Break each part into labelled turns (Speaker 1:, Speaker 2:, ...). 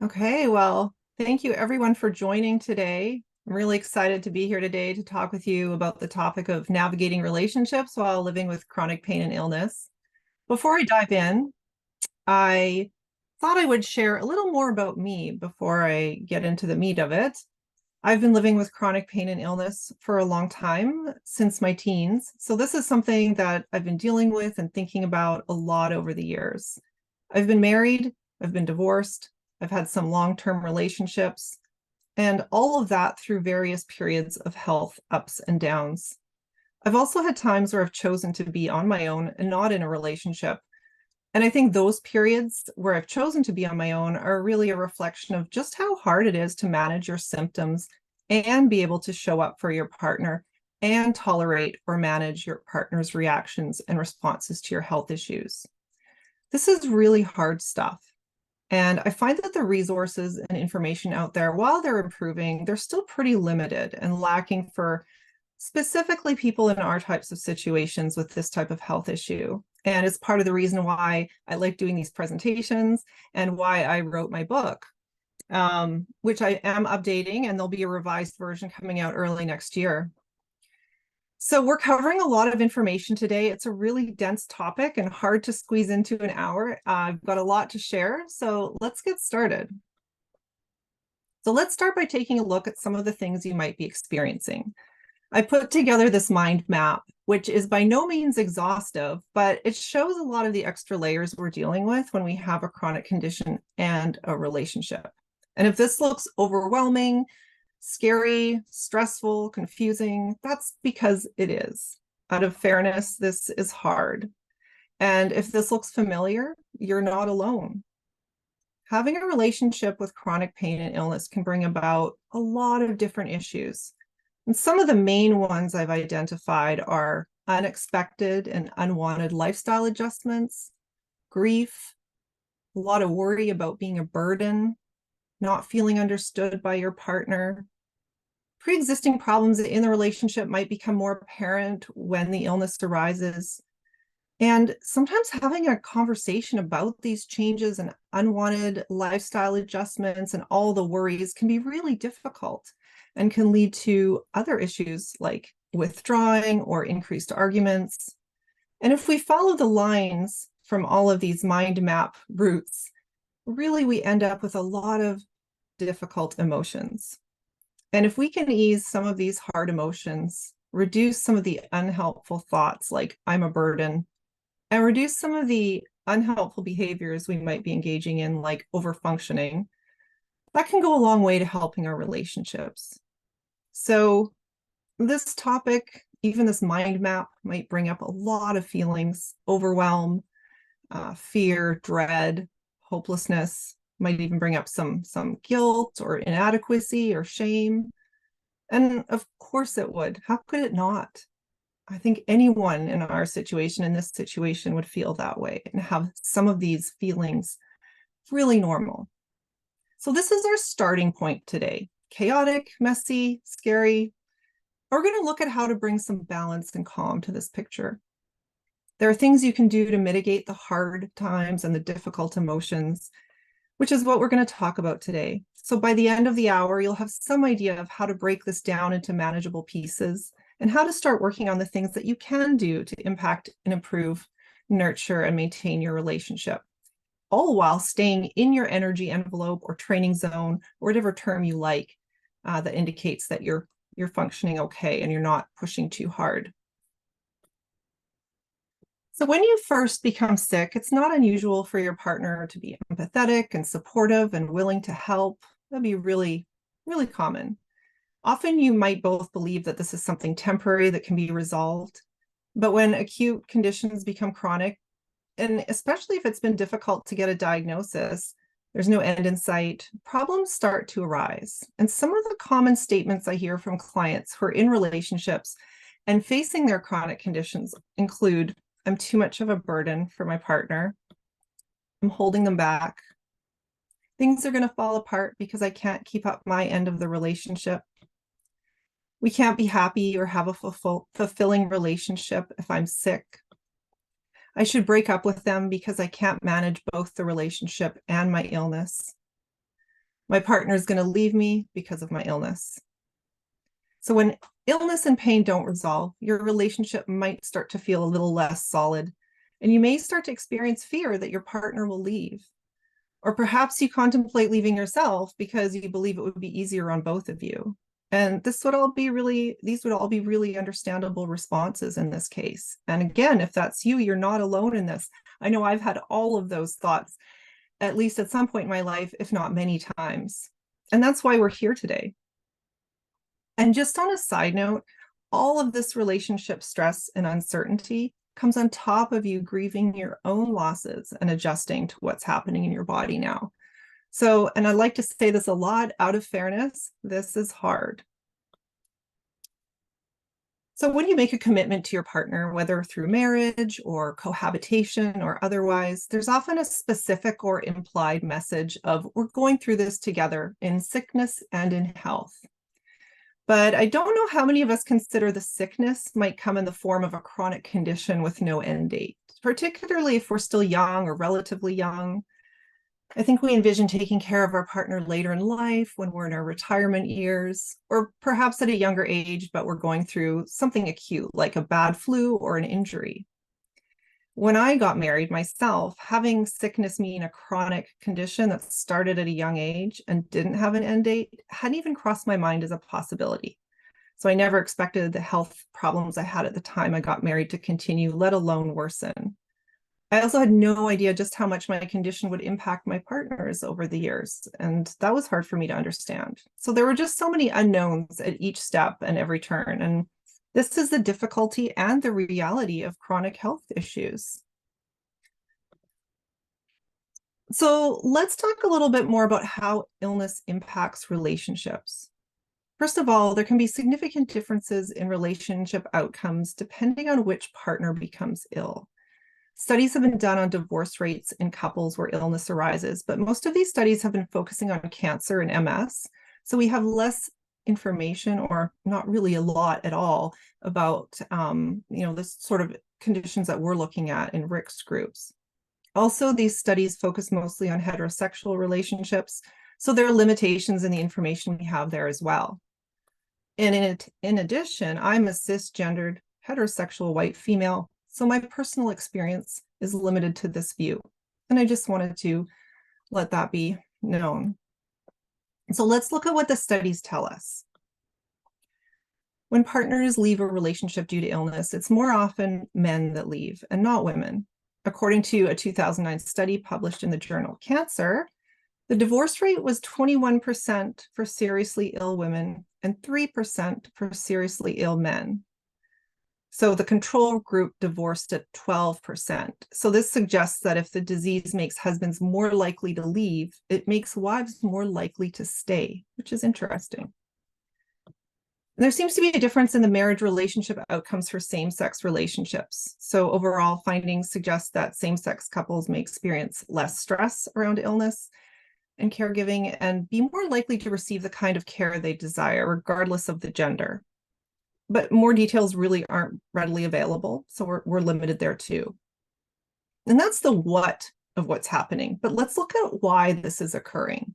Speaker 1: Okay, well, thank you everyone for joining today. I'm really excited to be here today to talk with you about the topic of navigating relationships while living with chronic pain and illness. Before I dive in, I thought I would share a little more about me before I get into the meat of it. I've been living with chronic pain and illness for a long time, since my teens. So this is something that I've been dealing with and thinking about a lot over the years. I've been married, I've been divorced, I've had some long-term relationships, and all of that through various periods of health ups and downs. I've also had times where I've chosen to be on my own and not in a relationship. And I think those periods where I've chosen to be on my own are really a reflection of just how hard it is to manage your symptoms and be able to show up for your partner and tolerate or manage your partner's reactions and responses to your health issues. This is really hard stuff. And I find that the resources and information out there, while they're improving, they're still pretty limited and lacking for specifically people in our types of situations with this type of health issue. And it's part of the reason why I like doing these presentations and why I wrote my book, which I am updating, and there'll be a revised version coming out early next year. So we're covering a lot of information today. It's a really dense topic and hard to squeeze into an hour. I've got a lot to share, so let's get started. So let's start by taking a look at some of the things you might be experiencing. I put together this mind map, which is by no means exhaustive, but it shows a lot of the extra layers we're dealing with when we have a chronic condition and a relationship. And if this looks overwhelming, scary, stressful, confusing, that's because it is. Out of fairness, this is hard. And if this looks familiar, you're not alone. Having a relationship with chronic pain and illness can bring about a lot of different issues. And some of the main ones I've identified are unexpected and unwanted lifestyle adjustments, grief, a lot of worry about being a burden, not feeling understood by your partner. Pre-existing problems in the relationship might become more apparent when the illness arises. And sometimes having a conversation about these changes and unwanted lifestyle adjustments and all the worries can be really difficult and can lead to other issues like withdrawing or increased arguments. And if we follow the lines from all of these mind map routes, really we end up with a lot of difficult emotions. And if we can ease some of these hard emotions, reduce some of the unhelpful thoughts like I'm a burden, and reduce some of the unhelpful behaviors we might be engaging in, like overfunctioning, that can go a long way to helping our relationships. So this topic, even this mind map, might bring up a lot of feelings: overwhelm, fear, dread, hopelessness, might even bring up some guilt or inadequacy or shame. And of course it would. How could it not? I think anyone in our situation, in this situation, would feel that way and have some of these feelings really normal. So this is our starting point today. Chaotic, messy, scary. We're going to look at how to bring some balance and calm to this picture. There are things you can do to mitigate the hard times and the difficult emotions, which is what we're going to talk about today. So by the end of the hour, you'll have some idea of how to break this down into manageable pieces and how to start working on the things that you can do to impact and improve, nurture, and maintain your relationship, all while staying in your energy envelope or training zone, or whatever term you like, that indicates that you're functioning okay and you're not pushing too hard. So when you first become sick, it's not unusual for your partner to be empathetic and supportive and willing to help. That'd be really, really common. Often you might both believe that this is something temporary that can be resolved. But when acute conditions become chronic, and especially if it's been difficult to get a diagnosis, there's no end in sight, problems start to arise. And some of the common statements I hear from clients who are in relationships and facing their chronic conditions include, I'm too much of a burden for my partner. I'm holding them back. Things are going to fall apart because I can't keep up my end of the relationship. We can't be happy or have a fulfilling relationship if I'm sick. I should break up with them because I can't manage both the relationship and my illness. My partner is going to leave me because of my illness. So when illness and pain don't resolve, your relationship might start to feel a little less solid, and you may start to experience fear that your partner will leave. Or perhaps you contemplate leaving yourself because you believe it would be easier on both of you. And these would all be really understandable responses in this case. And again, if that's you, you're not alone in this. I know I've had all of those thoughts, at least at some point in my life, if not many times. And that's why we're here today. And just on a side note, all of this relationship stress and uncertainty comes on top of you grieving your own losses and adjusting to what's happening in your body now. So, and I like to say this a lot, out of fairness, this is hard. So when you make a commitment to your partner, whether through marriage or cohabitation or otherwise, there's often a specific or implied message of we're going through this together in sickness and in health. But I don't know how many of us consider the sickness might come in the form of a chronic condition with no end date, particularly if we're still young or relatively young. I think we envision taking care of our partner later in life when we're in our retirement years, or perhaps at a younger age, but we're going through something acute like a bad flu or an injury. When I got married myself, having sickness mean a chronic condition that started at a young age and didn't have an end date hadn't even crossed my mind as a possibility. So I never expected the health problems I had at the time I got married to continue, let alone worsen. I also had no idea just how much my condition would impact my partners over the years, and that was hard for me to understand. So there were just so many unknowns at each step and every turn, and this is the difficulty and the reality of chronic health issues. So let's talk a little bit more about how illness impacts relationships. First of all, there can be significant differences in relationship outcomes depending on which partner becomes ill. Studies have been done on divorce rates in couples where illness arises, but most of these studies have been focusing on cancer and MS. So we have less information, or not really a lot at all, about this sort of conditions that we're looking at in risk groups. Also, these studies focus mostly on heterosexual relationships, so there are limitations in the information we have there as well. And in addition, I'm a cisgendered heterosexual white female, so my personal experience is limited to this view. And I just wanted to let that be known. So let's look at what the studies tell us. When partners leave a relationship due to illness, it's more often men that leave and not women. According to a 2009 study published in the journal Cancer, the divorce rate was 21% for seriously ill women and 3% for seriously ill men. So the control group divorced at 12%. So this suggests that if the disease makes husbands more likely to leave, it makes wives more likely to stay, which is interesting. There seems to be a difference in the marriage relationship outcomes for same-sex relationships. So overall findings suggest that same-sex couples may experience less stress around illness and caregiving and be more likely to receive the kind of care they desire, regardless of the gender. But more details really aren't readily available, so we're limited there too. And that's the what of what's happening, but let's look at why this is occurring.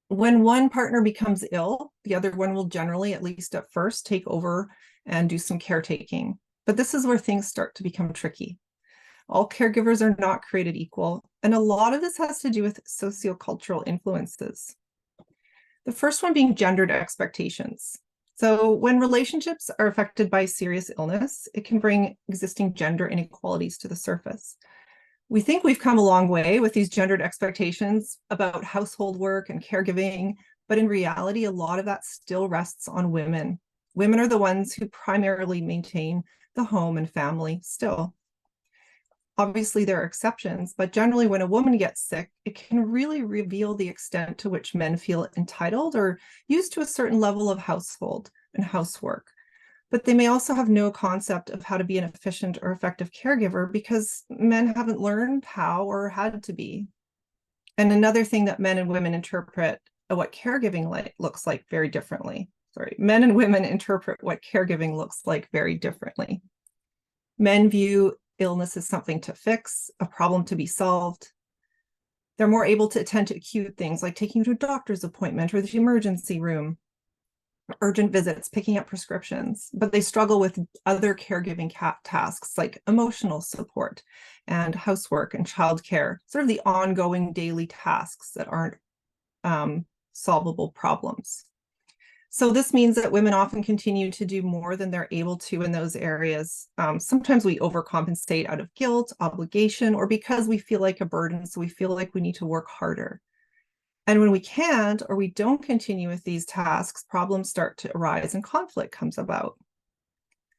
Speaker 1: When one partner becomes ill, the other one will generally, at least at first, take over and do some caretaking. But this is where things start to become tricky. All caregivers are not created equal, and a lot of this has to do with sociocultural influences. The first one being gendered expectations. So when relationships are affected by serious illness, it can bring existing gender inequalities to the surface. We think we've come a long way with these gendered expectations about household work and caregiving, but in reality, a lot of that still rests on women. Women are the ones who primarily maintain the home and family still. Obviously, there are exceptions, but generally when a woman gets sick, it can really reveal the extent to which men feel entitled or used to a certain level of household and housework. But they may also have no concept of how to be an efficient or effective caregiver because men haven't learned how or had to be. And another thing that men and women interpret what caregiving looks like very differently. Men and women interpret what caregiving looks like very differently. Men view illness as something to fix, a problem to be solved. They're more able to attend to acute things like taking you to a doctor's appointment or the emergency room, urgent visits, picking up prescriptions, but they struggle with other caregiving tasks like emotional support and housework and childcare, sort of the ongoing daily tasks that aren't solvable problems. So this means that women often continue to do more than they're able to in those areas. Sometimes we overcompensate out of guilt, obligation, or because we feel like a burden, so we feel like we need to work harder. And when we can't or we don't continue with these tasks, problems start to arise and conflict comes about.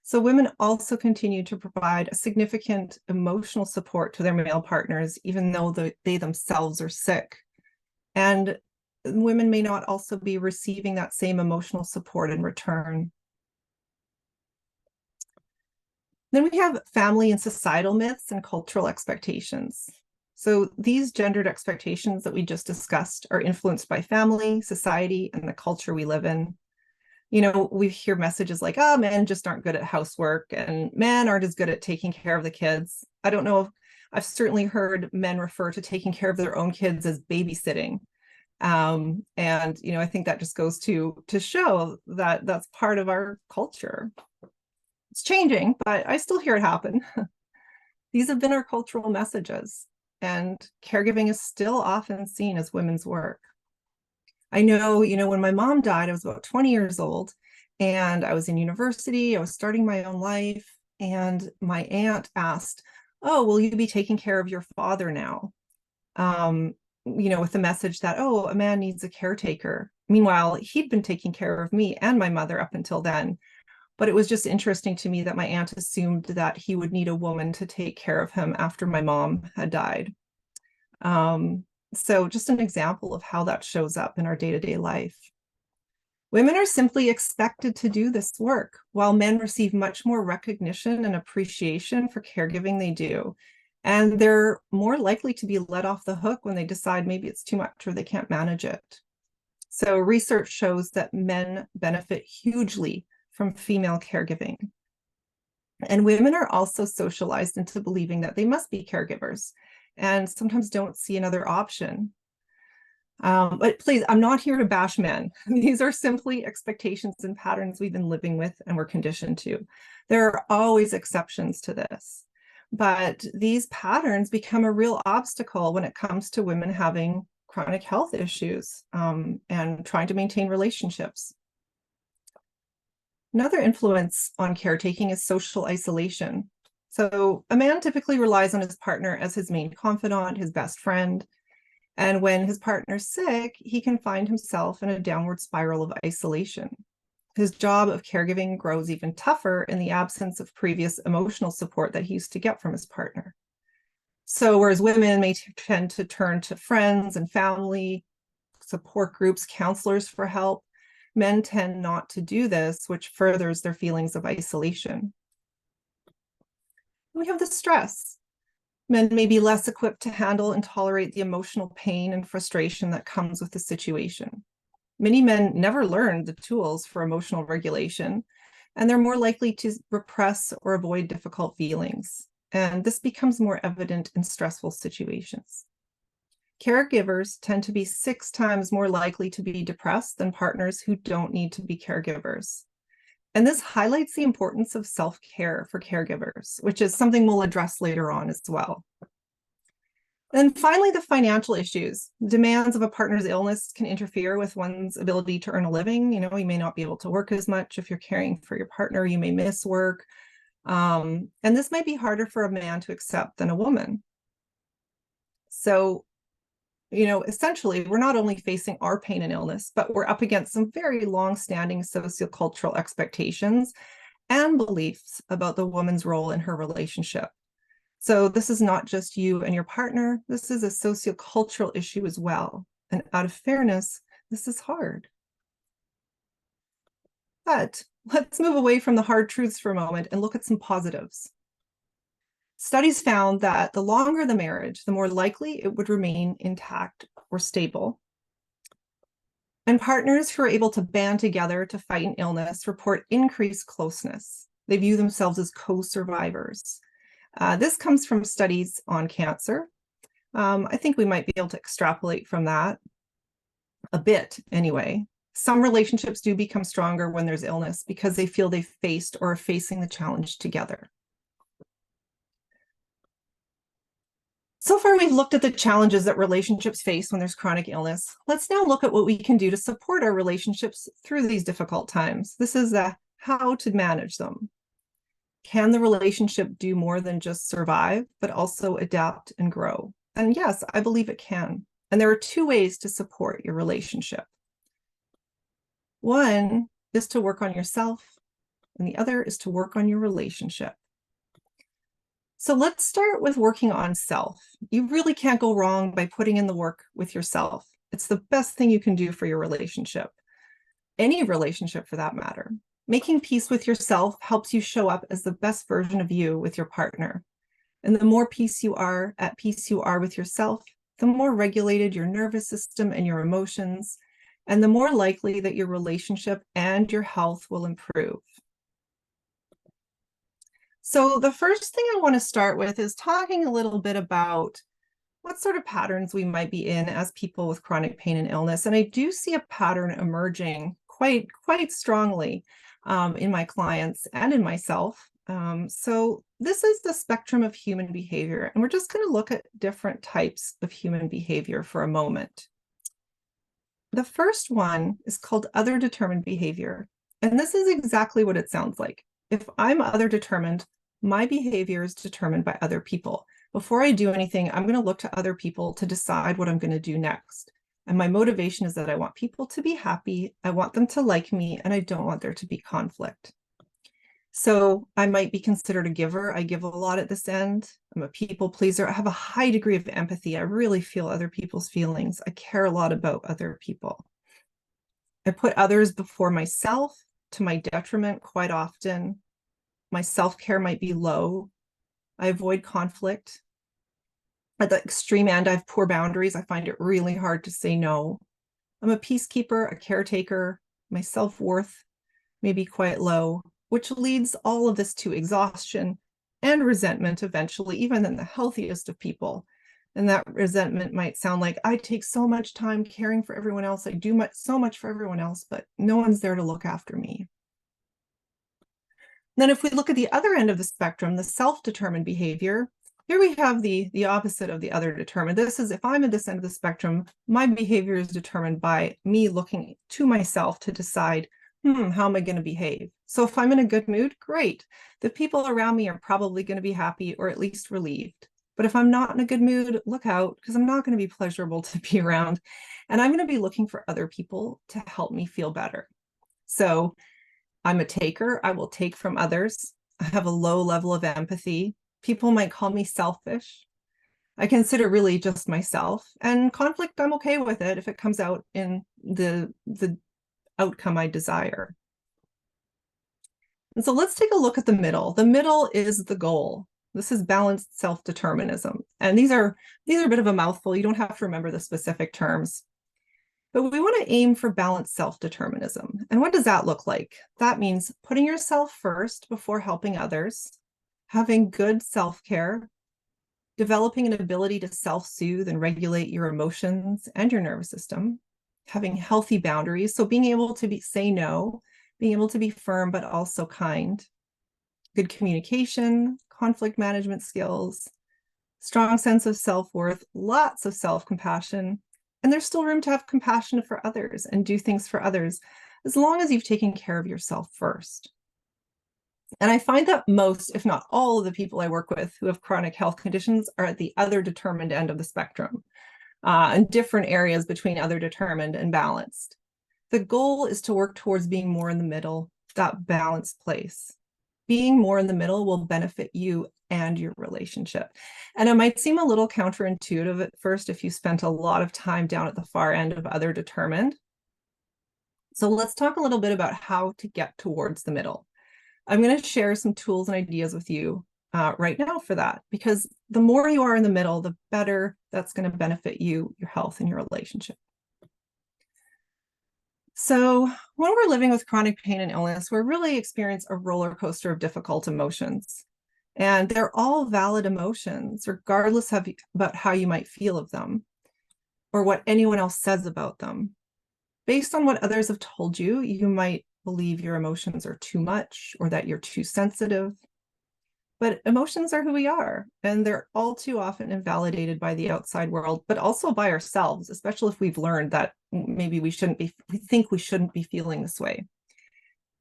Speaker 1: So women also continue to provide a significant emotional support to their male partners, even though they themselves are sick. And women may not also be receiving that same emotional support in return. Then we have family and societal myths and cultural expectations. So these gendered expectations that we just discussed are influenced by family, society, and the culture we live in. You know, we hear messages like, oh, men just aren't good at housework and men aren't as good at taking care of the kids. I don't know. I've certainly heard men refer to taking care of their own kids as babysitting. And, you know, I think that just goes to show that that's part of our culture. It's changing, but I still hear it happen. These have been our cultural messages, and caregiving is still often seen as women's work. I know, you know, when my mom died, I was about 20 years old and I was in university, I was starting my own life, and my aunt asked, oh, will you be taking care of your father now? You know, with the message that, oh, a man needs a caretaker. Meanwhile, he'd been taking care of me and my mother up until then. But it was just interesting to me that my aunt assumed that he would need a woman to take care of him after my mom had died. So just an example of how that shows up in our day-to-day life. Women are simply expected to do this work, while men receive much more recognition and appreciation for caregiving they do. And they're more likely to be let off the hook when they decide maybe it's too much or they can't manage it. So research shows that men benefit hugely from female caregiving. And women are also socialized into believing that they must be caregivers and sometimes don't see another option. But please, I'm not here to bash men. These are simply expectations and patterns we've been living with and we're conditioned to. There are always exceptions to this, but these patterns become a real obstacle when it comes to women having chronic health issues and trying to maintain relationships. Another influence on caretaking is social isolation. So a man typically relies on his partner as his main confidant, his best friend. And when his partner's sick, he can find himself in a downward spiral of isolation. His job of caregiving grows even tougher in the absence of previous emotional support that he used to get from his partner. So whereas women may tend to turn to friends and family, support groups, counselors for help, men tend not to do this, which furthers their feelings of isolation. We have the stress. Men may be less equipped to handle and tolerate the emotional pain and frustration that comes with the situation. Many men never learned the tools for emotional regulation, and they're more likely to repress or avoid difficult feelings. And this becomes more evident in stressful situations. Caregivers tend to be 6 times more likely to be depressed than partners who don't need to be caregivers. And this highlights the importance of self-care for caregivers, which is something we'll address later on as well. And finally, the financial issues. Demands of a partner's illness can interfere with one's ability to earn a living. You know, you may not be able to work as much if you're caring for your partner. You may miss work. And this might be harder for a man to accept than a woman. So, you know, essentially, we're not only facing our pain and illness, but we're up against some very long-standing sociocultural expectations and beliefs about the woman's role in her relationship. So this is not just you and your partner. This is a sociocultural issue as well. And out of fairness, this is hard. But let's move away from the hard truths for a moment and look at some positives. Studies found that the longer the marriage, the more likely it would remain intact or stable. And partners who are able to band together to fight an illness report increased closeness. They view themselves as co-survivors. This comes from studies on cancer, I think we might be able to extrapolate from that a bit anyway. Some relationships do become stronger when there's illness because they feel they've faced or are facing the challenge together. So far, we've looked at the challenges that relationships face when there's chronic illness. Let's now look at what we can do to support our relationships through these difficult times. This is how to manage them. Can the relationship do more than just survive, but also adapt and grow? And yes, I believe it can. And there are two ways to support your relationship. One is to work on yourself, and the other is to work on your relationship. So let's start with working on self. You really can't go wrong by putting in the work with yourself. It's the best thing you can do for your relationship, any relationship for that matter. Making peace with yourself helps you show up as the best version of you with your partner. And the more at peace you are with yourself, the more regulated your nervous system and your emotions, and the more likely that your relationship and your health will improve. So the first thing I want to start with is talking a little bit about what sort of patterns we might be in as people with chronic pain and illness. And I do see a pattern emerging quite strongly in my clients and in myself. So this is the spectrum of human behavior, and we're just going to look at different types of human behavior for a moment. The first one is called other determined behavior, and this is exactly what it sounds like. If I'm other determined, my behavior is determined by other people. Before I do anything, I'm going to look to other people to decide what I'm going to do next. And my motivation is that I want people to be happy, I want them to like me, and I don't want there to be conflict. So I might be considered a giver. I give a lot at this end. I'm a people pleaser. I have a high degree of empathy. I really feel other people's feelings. I care a lot about other people. I put others before myself, to my detriment quite often. My self-care might be low. I avoid conflict. At the extreme end, I have poor boundaries. I find it really hard to say no. I'm a peacekeeper, a caretaker. My self-worth may be quite low, which leads all of this to exhaustion and resentment eventually, even in the healthiest of people. And that resentment might sound like, I take so much time caring for everyone else. I do so much for everyone else, but no one's there to look after me. Then if we look at the other end of the spectrum, the self-determined behavior, here we have the opposite of the other determined. This is if I'm at this end of the spectrum, my behavior is determined by me looking to myself to decide, how am I going to behave? So if I'm in a good mood, great. The people around me are probably going to be happy or at least relieved. But if I'm not in a good mood, look out, because I'm not going to be pleasurable to be around. And I'm going to be looking for other people to help me feel better. So I'm a taker. I will take from others. I have a low level of empathy. People might call me selfish. I consider really just myself. And conflict, I'm okay with it if it comes out in the outcome I desire. And so let's take a look at the middle. The middle is the goal. This is balanced self-determinism. And these are a bit of a mouthful. You don't have to remember the specific terms. But we want to aim for balanced self-determinism. And what does that look like? That means putting yourself first before helping others, having good self-care, developing an ability to self-soothe and regulate your emotions and your nervous system, having healthy boundaries. So being able to say no, being able to be firm, but also kind, good communication, conflict management skills, strong sense of self-worth, lots of self-compassion. And there's still room to have compassion for others and do things for others, as long as you've taken care of yourself first. And I find that most, if not all, of the people I work with who have chronic health conditions are at the other determined end of the spectrum, and different areas between other determined and balanced. The goal is to work towards being more in the middle, that balanced place. Being more in the middle will benefit you and your relationship. And it might seem a little counterintuitive at first if you spent a lot of time down at the far end of other determined. So let's talk a little bit about how to get towards the middle. I'm going to share some tools and ideas with you right now for that, because the more you are in the middle, the better that's going to benefit you, your health, and your relationship. So when we're living with chronic pain and illness, we really experience a roller coaster of difficult emotions. And they're all valid emotions, regardless of about how you might feel of them or what anyone else says about them. Based on what others have told you, you might believe your emotions are too much or that you're too sensitive. But emotions are who we are, and they're all too often invalidated by the outside world, but also by ourselves, especially if we've learned that maybe we think we shouldn't be feeling this way.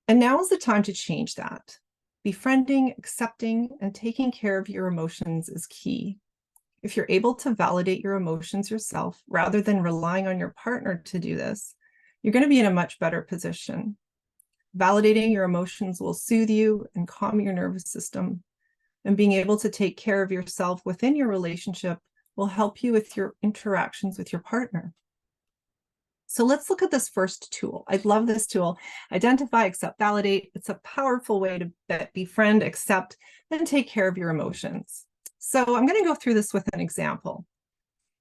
Speaker 1: And now is the time to change that. Befriending, accepting, and taking care of your emotions is key. If you're able to validate your emotions yourself, rather than relying on your partner to do this, you're going to be in a much better position. Validating your emotions will soothe you and calm your nervous system. And being able to take care of yourself within your relationship will help you with your interactions with your partner. So let's look at this first tool. I love this tool. Identify, accept, validate. It's a powerful way to befriend, accept, and take care of your emotions. So I'm going to go through this with an example.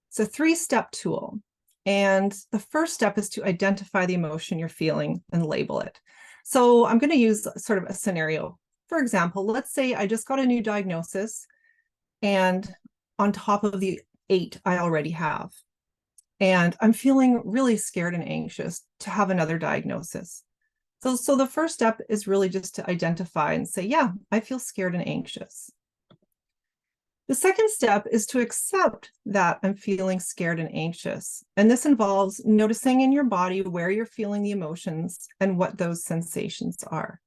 Speaker 1: It's a 3-step tool. And the first step is to identify the emotion you're feeling and label it. So I'm going to use sort of a scenario. For example, let's say I just got a new diagnosis and on top of the 8 I already have. And I'm feeling really scared and anxious to have another diagnosis. So the first step is really just to identify and say, yeah, I feel scared and anxious. The second step is to accept that I'm feeling scared and anxious. And this involves noticing in your body where you're feeling the emotions and what those sensations are.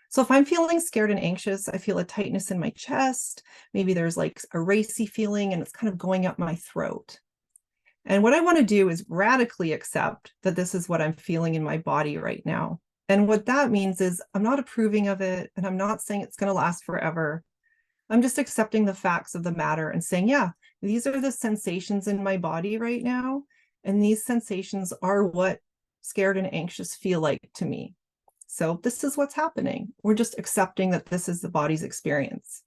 Speaker 1: So if I'm feeling scared and anxious, I feel a tightness in my chest. Maybe there's like a racy feeling and it's kind of going up my throat. And what I want to do is radically accept that this is what I'm feeling in my body right now. And what that means is I'm not approving of it, and I'm not saying it's going to last forever. I'm just accepting the facts of the matter and saying, yeah, these are the sensations in my body right now. And these sensations are what scared and anxious feel like to me. So this is what's happening. We're just accepting that this is the body's experience.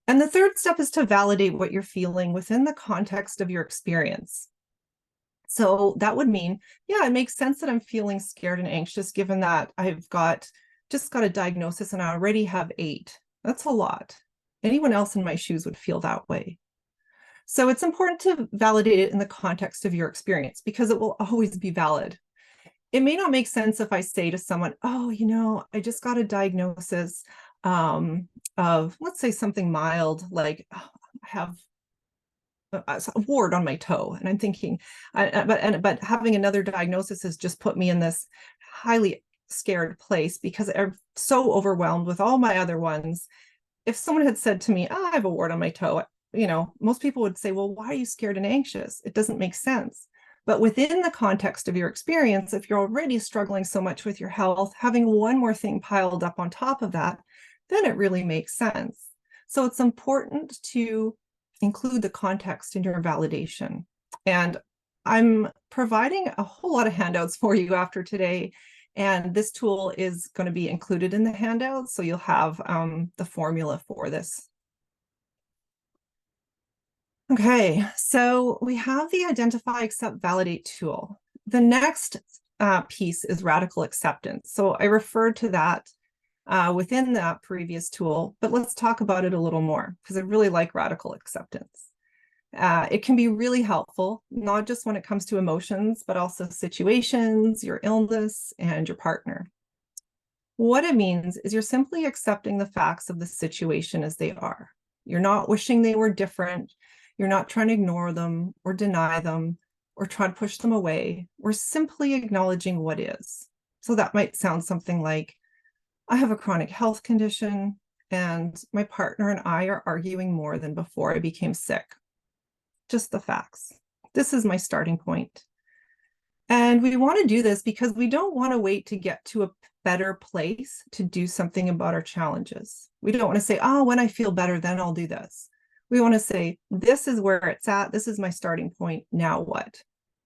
Speaker 1: And the third step is to validate what you're feeling within the context of your experience. So that would mean, yeah, it makes sense that I'm feeling scared and anxious, given that I've just got a diagnosis and I already have 8. That's a lot. Anyone else in my shoes would feel that way. So it's important to validate it in the context of your experience because it will always be valid. It may not make sense if I say to someone, oh, I just got a diagnosis of, let's say, something mild, like I have a wart on my toe. And I'm thinking, but having another diagnosis has just put me in this highly scared place because I'm so overwhelmed with all my other ones. If someone had said to me, oh, I have a wart on my toe, most people would say, well, why are you scared and anxious? It doesn't make sense. But within the context of your experience, if you're already struggling so much with your health, having one more thing piled up on top of that, then it really makes sense. So it's important to include the context in your validation. And I'm providing a whole lot of handouts for you after today. And this tool is going to be included in the handouts. So you'll have the formula for this. Okay, so we have the identify, accept, validate tool. The next piece is radical acceptance. So I referred to that within that previous tool, but let's talk about it a little more because I really like radical acceptance. It can be really helpful, not just when it comes to emotions, but also situations, your illness, and your partner. What it means is you're simply accepting the facts of the situation as they are. You're not wishing they were different. You're not trying to ignore them or deny them or try to push them away. We're simply acknowledging what is. So that might sound something like, I have a chronic health condition and my partner and I are arguing more than before I became sick. Just the facts. This is my starting point. And we want to do this because we don't want to wait to get to a better place to do something about our challenges. We don't want to say, oh, when I feel better, then I'll do this. We want to say, this is where it's at. This is my starting point. Now what?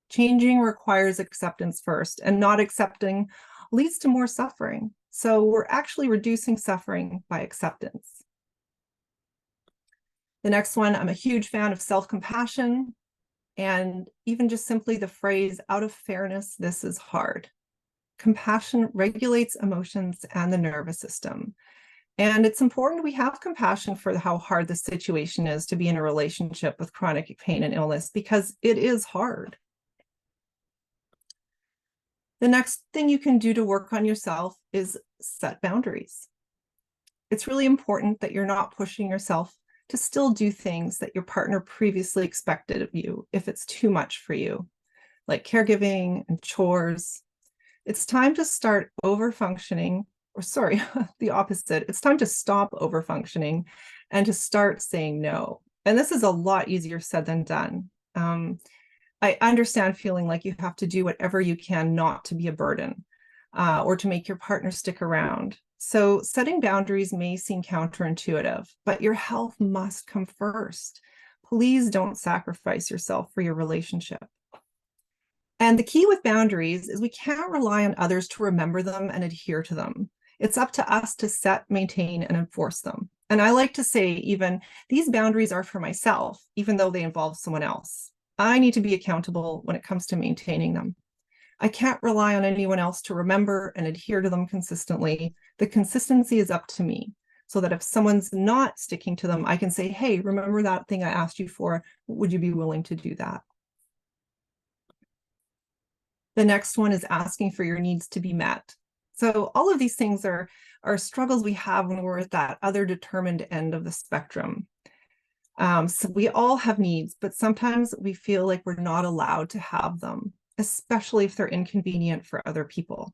Speaker 1: Changing requires acceptance first, and not accepting leads to more suffering. So we're actually reducing suffering by acceptance. The next one, I'm a huge fan of self-compassion, and even just simply the phrase, out of fairness, this is hard. Compassion regulates emotions and the nervous system. And it's important we have compassion for how hard the situation is to be in a relationship with chronic pain and illness, because it is hard. The next thing you can do to work on yourself is set boundaries. It's really important that you're not pushing yourself to still do things that your partner previously expected of you if it's too much for you, like caregiving and chores. It's time to start over-functioning, or sorry, the opposite. It's time to stop over-functioning and to start saying no. And this is a lot easier said than done. I understand feeling like you have to do whatever you can not to be a burden or to make your partner stick around. So setting boundaries may seem counterintuitive, but your health must come first. Please don't sacrifice yourself for your relationship. And the key with boundaries is we can't rely on others to remember them and adhere to them. It's up to us to set, maintain, and enforce them. And I like to say even, these boundaries are for myself, even though they involve someone else. I need to be accountable when it comes to maintaining them. I can't rely on anyone else to remember and adhere to them consistently. The consistency is up to me, so that if someone's not sticking to them, I can say, hey, remember that thing I asked you for? Would you be willing to do that? The next one is asking for your needs to be met. So all of these things are struggles we have when we're at that other determined end of the spectrum. So we all have needs, but sometimes we feel like we're not allowed to have them, especially if they're inconvenient for other people.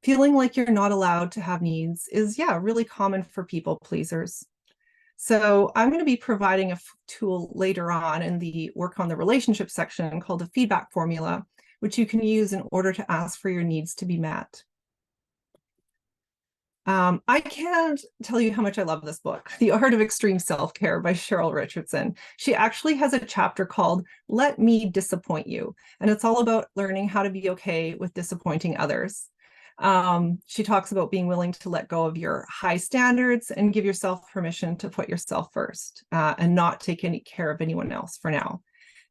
Speaker 1: Feeling like you're not allowed to have needs is, really common for people pleasers. So I'm going to be providing a tool later on in the work on the relationship section called a feedback formula, which you can use in order to ask for your needs to be met. I can't tell you how much I love this book, The Art of Extreme Self-Care by Cheryl Richardson. She actually has a chapter called Let Me Disappoint You, and it's all about learning how to be okay with disappointing others. She talks about being willing to let go of your high standards and give yourself permission to put yourself first and not take any care of anyone else for now.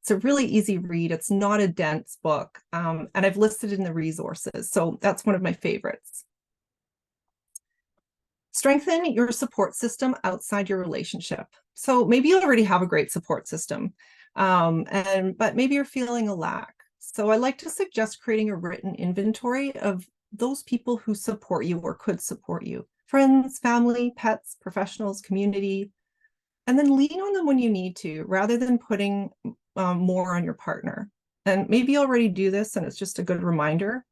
Speaker 1: It's a really easy read. It's not a dense book, and I've listed it in the resources, so that's one of my favorites. Strengthen your support system outside your relationship. So maybe you already have a great support system, but maybe you're feeling a lack. So I like to suggest creating a written inventory of those people who support you or could support you. Friends, family, pets, professionals, community, and then lean on them when you need to, rather than putting more on your partner. And maybe you already do this and it's just a good reminder,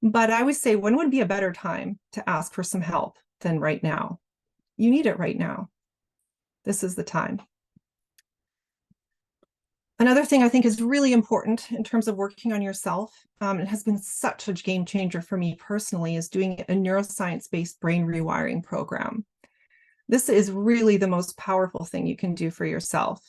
Speaker 1: but I would say, when would be a better time to ask for some help than right now? You need it right now. This is the time. Another thing I think is really important in terms of working on yourself, it has been such a game changer for me personally, is doing a neuroscience-based brain rewiring program. This is really the most powerful thing you can do for yourself.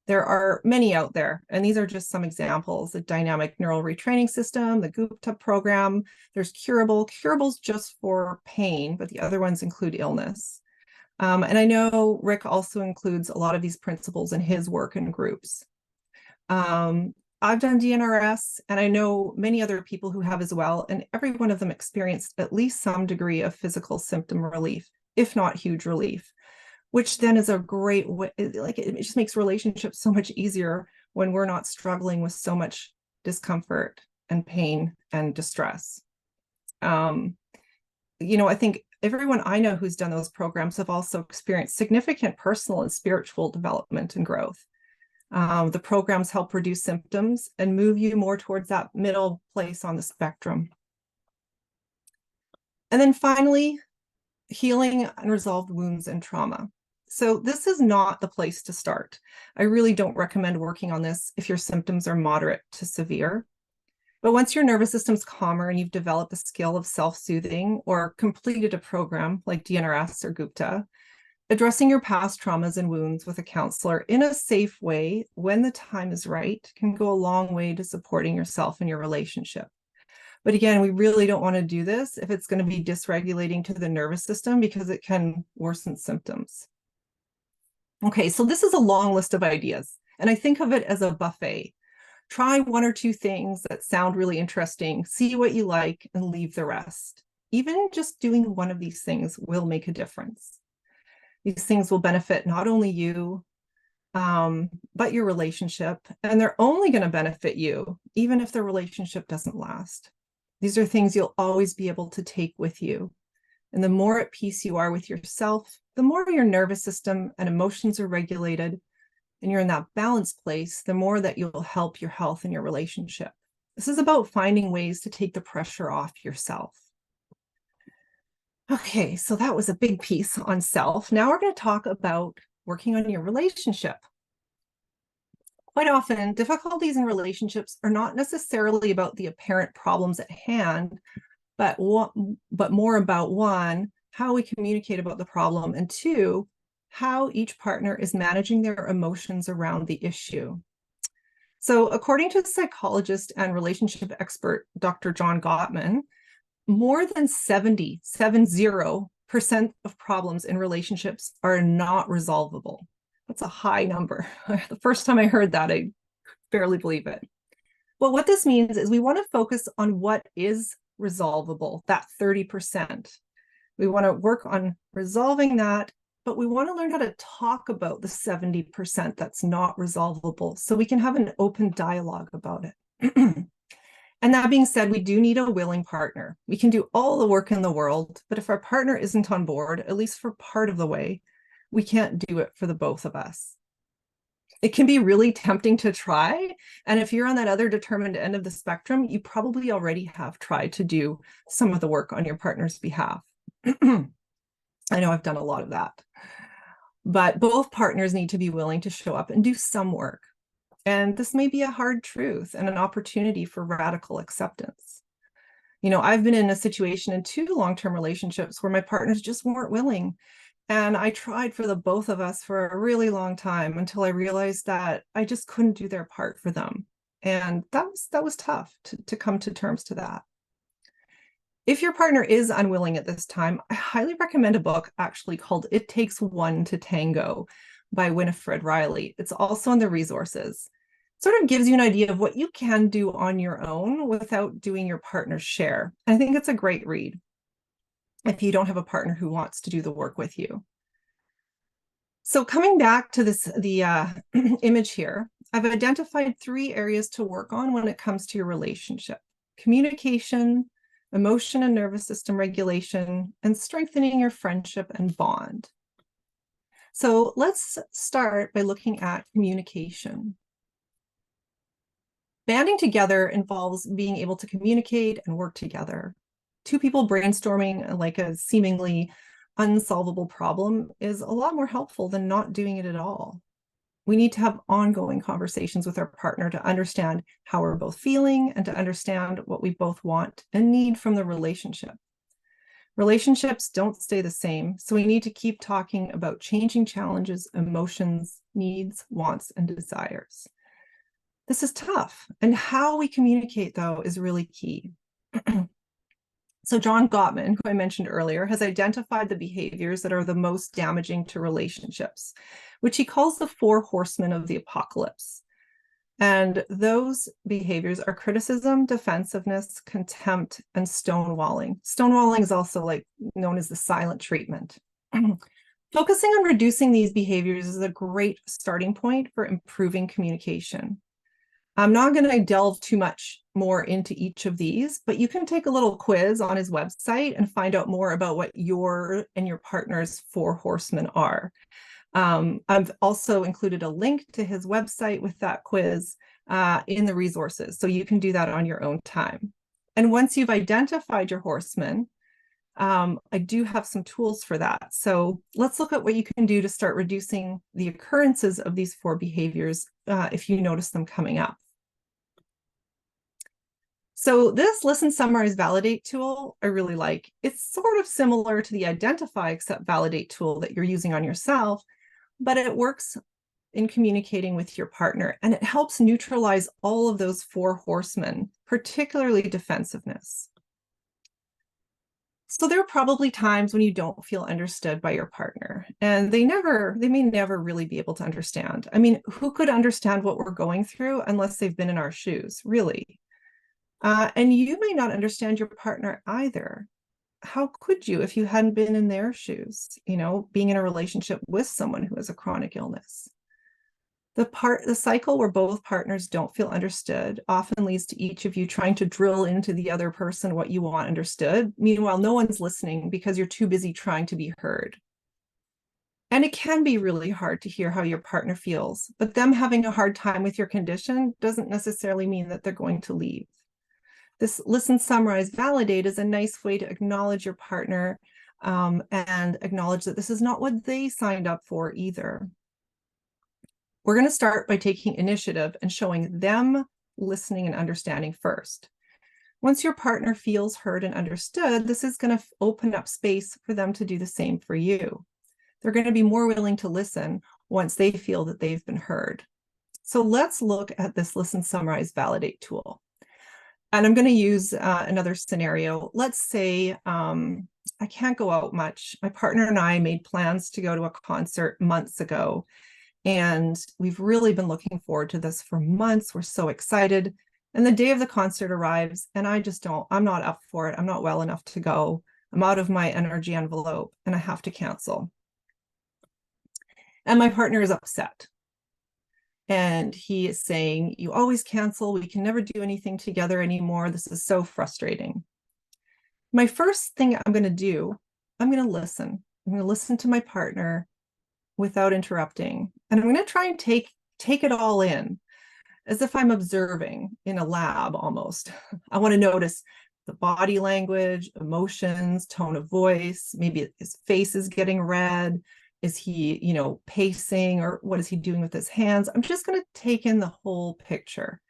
Speaker 1: There are many out there, and these are just some examples: the dynamic neural retraining system, the Gupta program. There's Curable. Curable's just for pain, but the other ones include illness. And I know Rick also includes a lot of these principles in his work in groups. I've done DNRS, and I know many other people who have as well, and every one of them experienced at least some degree of physical symptom relief, if not huge relief, which then is a great way, like it just makes relationships so much easier when we're not struggling with so much discomfort and pain and distress. I think everyone I know who's done those programs have also experienced significant personal and spiritual development and growth. The programs help reduce symptoms and move you more towards that middle place on the spectrum. And then finally, healing unresolved wounds and trauma. So this is not the place to start. I really don't recommend working on this if your symptoms are moderate to severe. But once your nervous system's calmer and you've developed the skill of self-soothing or completed a program like DNRS or Gupta, addressing your past traumas and wounds with a counselor in a safe way when the time is right can go a long way to supporting yourself and your relationship. But again, we really don't want to do this if it's going to be dysregulating to the nervous system, because it can worsen symptoms. Okay, so this is a long list of ideas, and I think of it as a buffet. Try one or two things that sound really interesting, see what you like, and leave the rest. even just doing one of these things will make a difference. These things will benefit not only you, but your relationship, and they're only going to benefit you, even if the relationship doesn't last. These are things you'll always be able to take with you. And the more at peace you are with yourself, the more your nervous system and emotions are regulated, and you're in that balanced place, the more that you'll help your health and your relationship. This is about finding ways to take the pressure off yourself. Okay, so that was a big piece on self. Now we're going to talk about working on your relationship. Quite often, difficulties in relationships are not necessarily about the apparent problems at hand, but more about one, how we communicate about the problem, and two, how each partner is managing their emotions around the issue. So according to psychologist and relationship expert, Dr. John Gottman, more than 70% of problems in relationships are not resolvable. That's a high number. The first time I heard that, I barely believe it. Well, what this means is we want to focus on what is resolvable, that 30%. We want to work on resolving that, but we want to learn how to talk about the 70% that's not resolvable so we can have an open dialogue about it. And that being said, we do need a willing partner. We can do all the work in the world, but if our partner isn't on board, at least for part of the way, we can't do it for the both of us. It can be really tempting to try. And if you're on that other determined end of the spectrum, you probably already have tried to do some of the work on your partner's behalf. I know I've done a lot of that. But both partners need to be willing to show up and do some work. And this may be a hard truth and an opportunity for radical acceptance. You know, I've been in a situation in 2 long-term relationships where my partners just weren't willing. And I tried for the both of us for a really long time until I realized that I just couldn't do their part for them. And that was tough to come to terms to that. If your partner is unwilling at this time, I highly recommend a book actually called It Takes One to Tango by Winifred Riley. It's also in the resources. It sort of gives you an idea of what you can do on your own without doing your partner's share. I think it's a great read if you don't have a partner who wants to do the work with you. So coming back to the image here, I've identified 3 areas to work on when it comes to your relationship: communication, emotion and nervous system regulation, and strengthening your friendship and bond. So let's start by looking at communication. Banding together involves being able to communicate and work together. 2 people brainstorming like a seemingly unsolvable problem is a lot more helpful than not doing it at all. We need to have ongoing conversations with our partner to understand how we're both feeling and to understand what we both want and need from the relationship. Relationships don't stay the same, so we need to keep talking about changing challenges, emotions, needs, wants, and desires. This is tough, and how we communicate, though, is really key. So John Gottman, who I mentioned earlier, has identified the behaviors that are the most damaging to relationships, which he calls the 4 horsemen of the apocalypse. And those behaviors are criticism, defensiveness, contempt, and stonewalling. Stonewalling is also known as the silent treatment. Focusing on reducing these behaviors is a great starting point for improving communication. I'm not going to delve too much more into each of these, but you can take a little quiz on his website and find out more about what your and your partner's 4 horsemen are. I've also included a link to his website with that quiz in the resources, so you can do that on your own time. And once you've identified your horsemen, I do have some tools for that. So let's look at what you can do to start reducing the occurrences of these 4 behaviors if you notice them coming up. So this Listen, Summarize, Validate tool I really like. It's sort of similar to the Identify, Accept, Validate tool that you're using on yourself, but it works in communicating with your partner, and it helps neutralize all of those 4 horsemen, particularly defensiveness. So there are probably times when you don't feel understood by your partner, and they may never really be able to understand. I mean, who could understand what we're going through unless they've been in our shoes, really? And you may not understand your partner either. how could you if you hadn't been in their shoes, being in a relationship with someone who has a chronic illness? The cycle where both partners don't feel understood often leads to each of you trying to drill into the other person what you want understood. Meanwhile, no one's listening because you're too busy trying to be heard. And it can be really hard to hear how your partner feels, but them having a hard time with your condition doesn't necessarily mean that they're going to leave. This listen, summarize, validate is a nice way to acknowledge your partner and acknowledge that this is not what they signed up for either. We're going to start by taking initiative and showing them listening and understanding first. Once your partner feels heard and understood, this is going to open up space for them to do the same for you. They're going to be more willing to listen once they feel that they've been heard. So let's look at this listen, summarize, validate tool. And I'm going to use another scenario. Let's say I can't go out much. My partner and I made plans to go to a concert months ago. And we've really been looking forward to this for months. We're so excited. And the day of the concert arrives and I'm not up for it. I'm not well enough to go. I'm out of my energy envelope and I have to cancel. And my partner is upset. And he is saying, you always cancel. We can never do anything together anymore. This is so frustrating. My first thing I'm going to do, I'm going to listen. I'm going to listen to my partner without interrupting. And I'm going to try and take it all in as if I'm observing in a lab almost. I want to notice the body language, emotions, tone of voice, maybe his face is getting red. Is he, pacing, or what is he doing with his hands? I'm just going to take in the whole picture.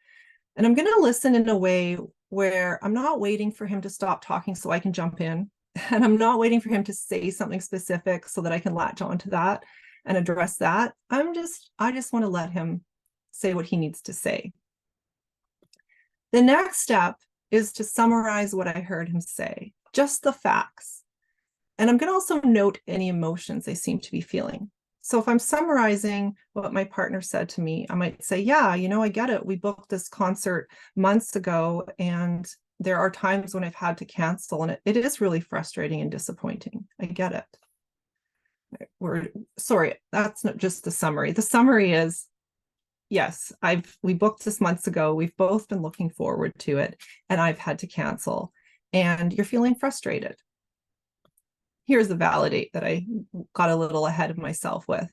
Speaker 1: And I'm going to listen in a way where I'm not waiting for him to stop talking so I can jump in. And I'm not waiting for him to say something specific so that I can latch onto that and address that. I just want to let him say what he needs to say. The next step is to summarize what I heard him say, just the facts. And I'm going to also note any emotions they seem to be feeling. So if I'm summarizing what my partner said to me, I might say, yeah, I get it. We booked this concert months ago, and there are times when I've had to cancel, and it is really frustrating and disappointing. I get it. Sorry, that's not just the summary. The summary is, yes, we booked this months ago. We've both been looking forward to it, and I've had to cancel, and you're feeling frustrated. Here's the validate that I got a little ahead of myself with.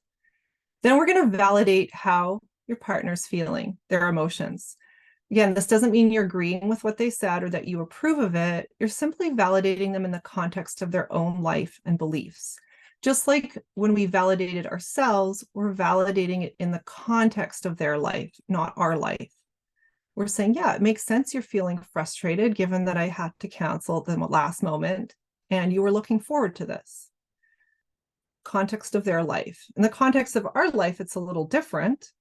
Speaker 1: Then we're going to validate how your partner's feeling, their emotions. Again, this doesn't mean you're agreeing with what they said or that you approve of it. You're simply validating them in the context of their own life and beliefs. Just like when we validated ourselves, we're validating it in the context of their life, not our life. We're saying, yeah, it makes sense you're feeling frustrated given that I had to cancel the last moment and you were looking forward to this. Context of their life. In the context of our life, it's a little different,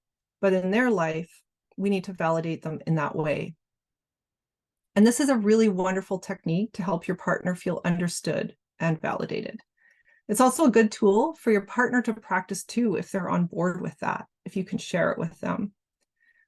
Speaker 1: but in their life, we need to validate them in that way. And this is a really wonderful technique to help your partner feel understood and validated. It's also a good tool for your partner to practice too, if they're on board with that, if you can share it with them.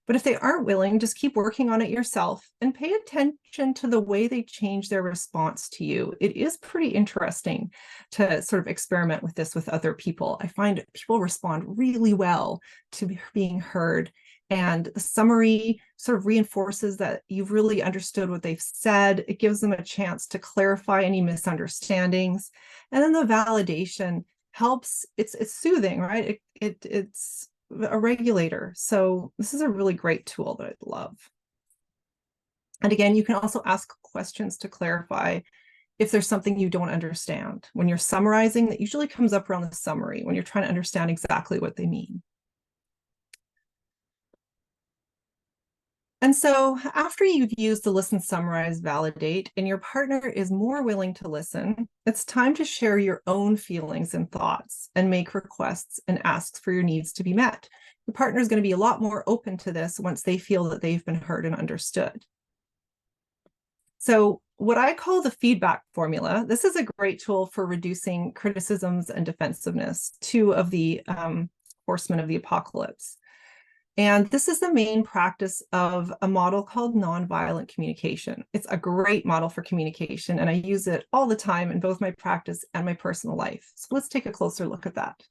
Speaker 1: But if they aren't willing, just keep working on it yourself and pay attention to the way they change their response to you. It is pretty interesting to sort of experiment with this with other people. I find people respond really well to being heard. And the summary sort of reinforces that you've really understood what they've said. It gives them a chance to clarify any misunderstandings. And then the validation helps, it's soothing, right? It's a regulator. So this is a really great tool that I love. And again, you can also ask questions to clarify if there's something you don't understand. When you're summarizing, that usually comes up around the summary when you're trying to understand exactly what they mean. And so after you've used the listen, summarize, validate, and your partner is more willing to listen, it's time to share your own feelings and thoughts and make requests and asks for your needs to be met. Your partner is going to be a lot more open to this once they feel that they've been heard and understood. So what I call the feedback formula, this is a great tool for reducing criticisms and defensiveness, two of the horsemen of the apocalypse. And this is the main practice of a model called nonviolent communication. It's a great model for communication, and I use it all the time in both my practice and my personal life. So let's take a closer look at that.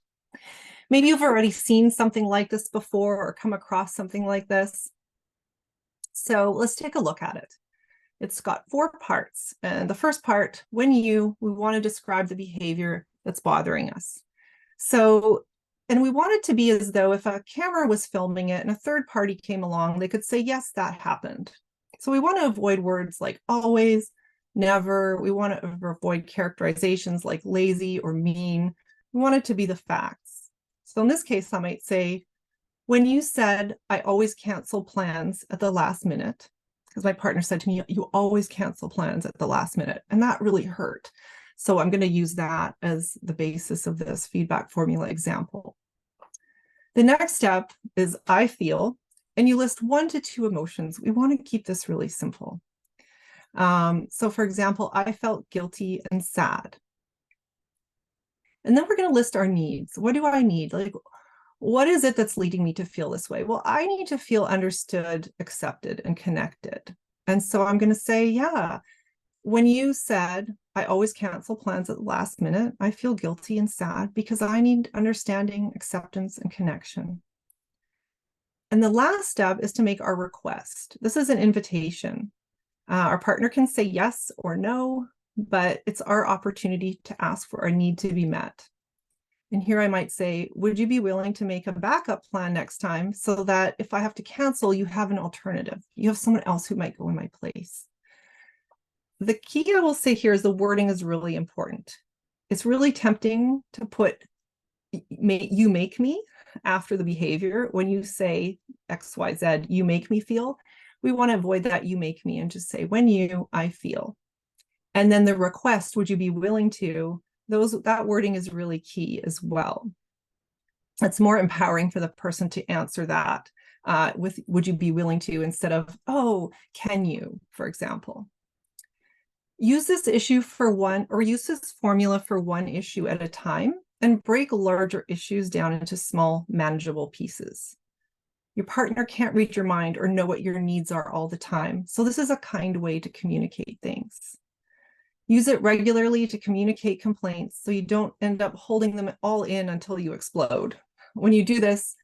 Speaker 1: Maybe you've already seen something like this before or come across something like this. So let's take a look at it. It's got 4 parts. And the first part, we want to describe the behavior that's bothering us. So, and we want it to be as though if a camera was filming it and a third party came along, they could say, yes, that happened. So we want to avoid words like always, never. We want to avoid characterizations like lazy or mean. We want it to be the facts. So in this case, I might say, when you said, I always cancel plans at the last minute, because my partner said to me, you always cancel plans at the last minute, and that really hurt. So I'm going to use that as the basis of this feedback formula example. The next step is I feel, and you list 1 to 2 emotions. We want to keep this really simple. So for example, I felt guilty and sad. And then we're going to list our needs. What do I need? Like, what is it that's leading me to feel this way? Well, I need to feel understood, accepted, and connected. And so I'm going to say, yeah, when you said, I always cancel plans at the last minute, I feel guilty and sad because I need understanding, acceptance, and connection. And the last step is to make our request. This is an invitation. Our partner can say yes or no, but it's our opportunity to ask for our need to be met. And here I might say, would you be willing to make a backup plan next time so that if I have to cancel, you have an alternative? You have someone else who might go in my place. The key I will say here is the wording is really important. It's really tempting to put you make me after the behavior. When you say X, Y, Z, you make me feel, we want to avoid that you make me and just say, when you, I feel. And then the request, would you be willing to? That wording is really key as well. It's more empowering for the person to answer that with would you be willing to, instead of, oh, can you, for example. Use this formula for one issue at a time and break larger issues down into small, manageable pieces. Your partner can't read your mind or know what your needs are all the time. So this is a kind way to communicate things. Use it regularly to communicate complaints so you don't end up holding them all in until you explode. When you do this,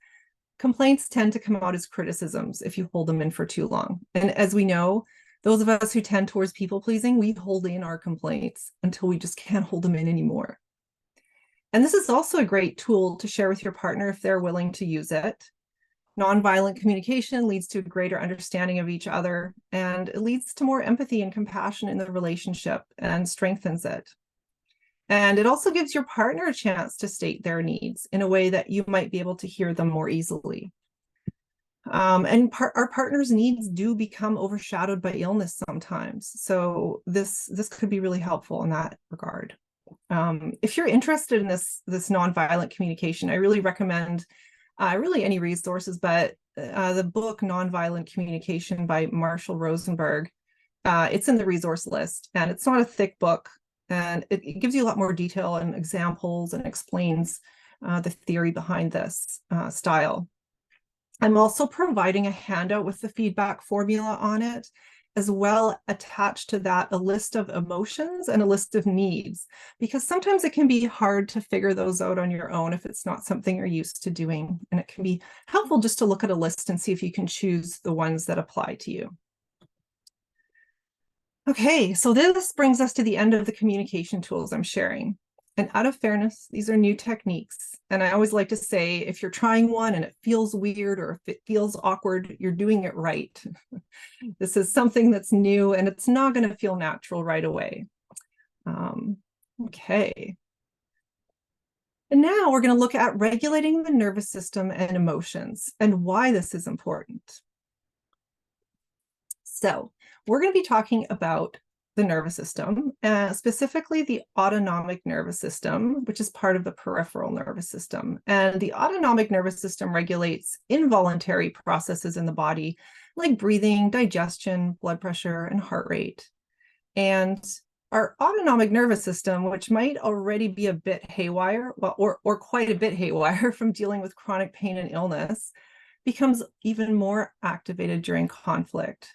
Speaker 1: complaints tend to come out as criticisms if you hold them in for too long. And as we know, those of us who tend towards people pleasing, we hold in our complaints until we just can't hold them in anymore. And this is also a great tool to share with your partner if they're willing to use it. Nonviolent communication leads to a greater understanding of each other, and it leads to more empathy and compassion in the relationship and strengthens it. And it also gives your partner a chance to state their needs in a way that you might be able to hear them more easily. And our partner's needs do become overshadowed by illness sometimes. So this could be really helpful in that regard. If you're interested in this nonviolent communication, I really recommend really any resources, but the book Nonviolent Communication by Marshall Rosenberg, it's in the resource list, and it's not a thick book, and it gives you a lot more detail and examples and explains the theory behind this style. I'm also providing a handout with the feedback formula on it, as well attached to that a list of emotions and a list of needs, because sometimes it can be hard to figure those out on your own if it's not something you're used to doing. And it can be helpful just to look at a list and see if you can choose the ones that apply to you. Okay, so this brings us to the end of the communication tools I'm sharing. And out of fairness, these are new techniques. And I always like to say, if you're trying one and it feels weird or if it feels awkward, you're doing it right. This is something that's new and it's not going to feel natural right away. Okay. And now we're going to look at regulating the nervous system and emotions and why this is important. So we're going to be talking about the nervous system, specifically the autonomic nervous system, which is part of the peripheral nervous system. And the autonomic nervous system regulates involuntary processes in the body, like breathing, digestion, blood pressure, and heart rate. And our autonomic nervous system, which might already be a bit haywire, or quite a bit haywire from dealing with chronic pain and illness, becomes even more activated during conflict,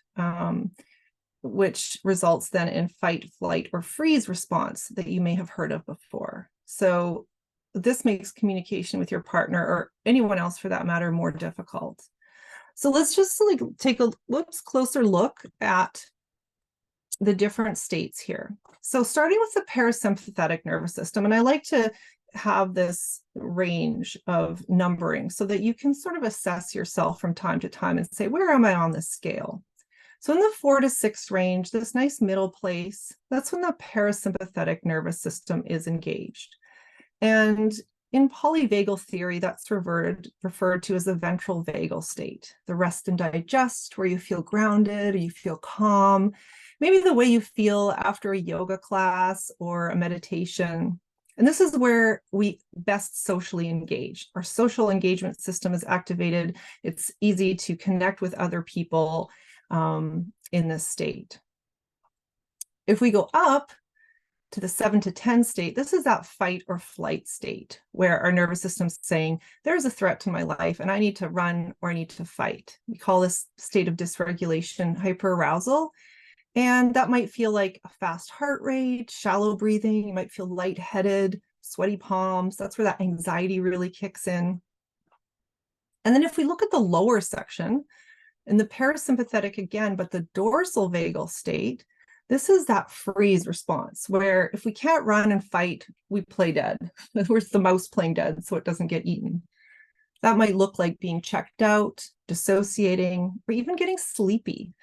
Speaker 1: which results then in fight, flight, or freeze response that you may have heard of before. So this makes communication with your partner, or anyone else for that matter, more difficult. So let's just take a closer look at the different states here. So starting with the parasympathetic nervous system, and I like to have this range of numbering so that you can sort of assess yourself from time to time and say, where am I on this scale? So in the 4 to 6 range, this nice middle place, that's when the parasympathetic nervous system is engaged. And in polyvagal theory, that's referred to as the ventral vagal state, the rest and digest, where you feel grounded, or you feel calm, maybe the way you feel after a yoga class or a meditation. And this is where we best socially engage. Our social engagement system is activated. It's easy to connect with other people in this state. If we go up to the 7 to 10 state, this is that fight or flight state where our nervous system's saying, there's a threat to my life and I need to run or I need to fight. We call this state of dysregulation hyperarousal. And that might feel like a fast heart rate, shallow breathing. You might feel lightheaded, sweaty palms. That's where that anxiety really kicks in. And then if we look at the lower section, in the parasympathetic again, but the dorsal vagal state, this is that freeze response where if we can't run and fight, we play dead. We're the mouse playing dead so it doesn't get eaten. That might look like being checked out, dissociating, or even getting sleepy.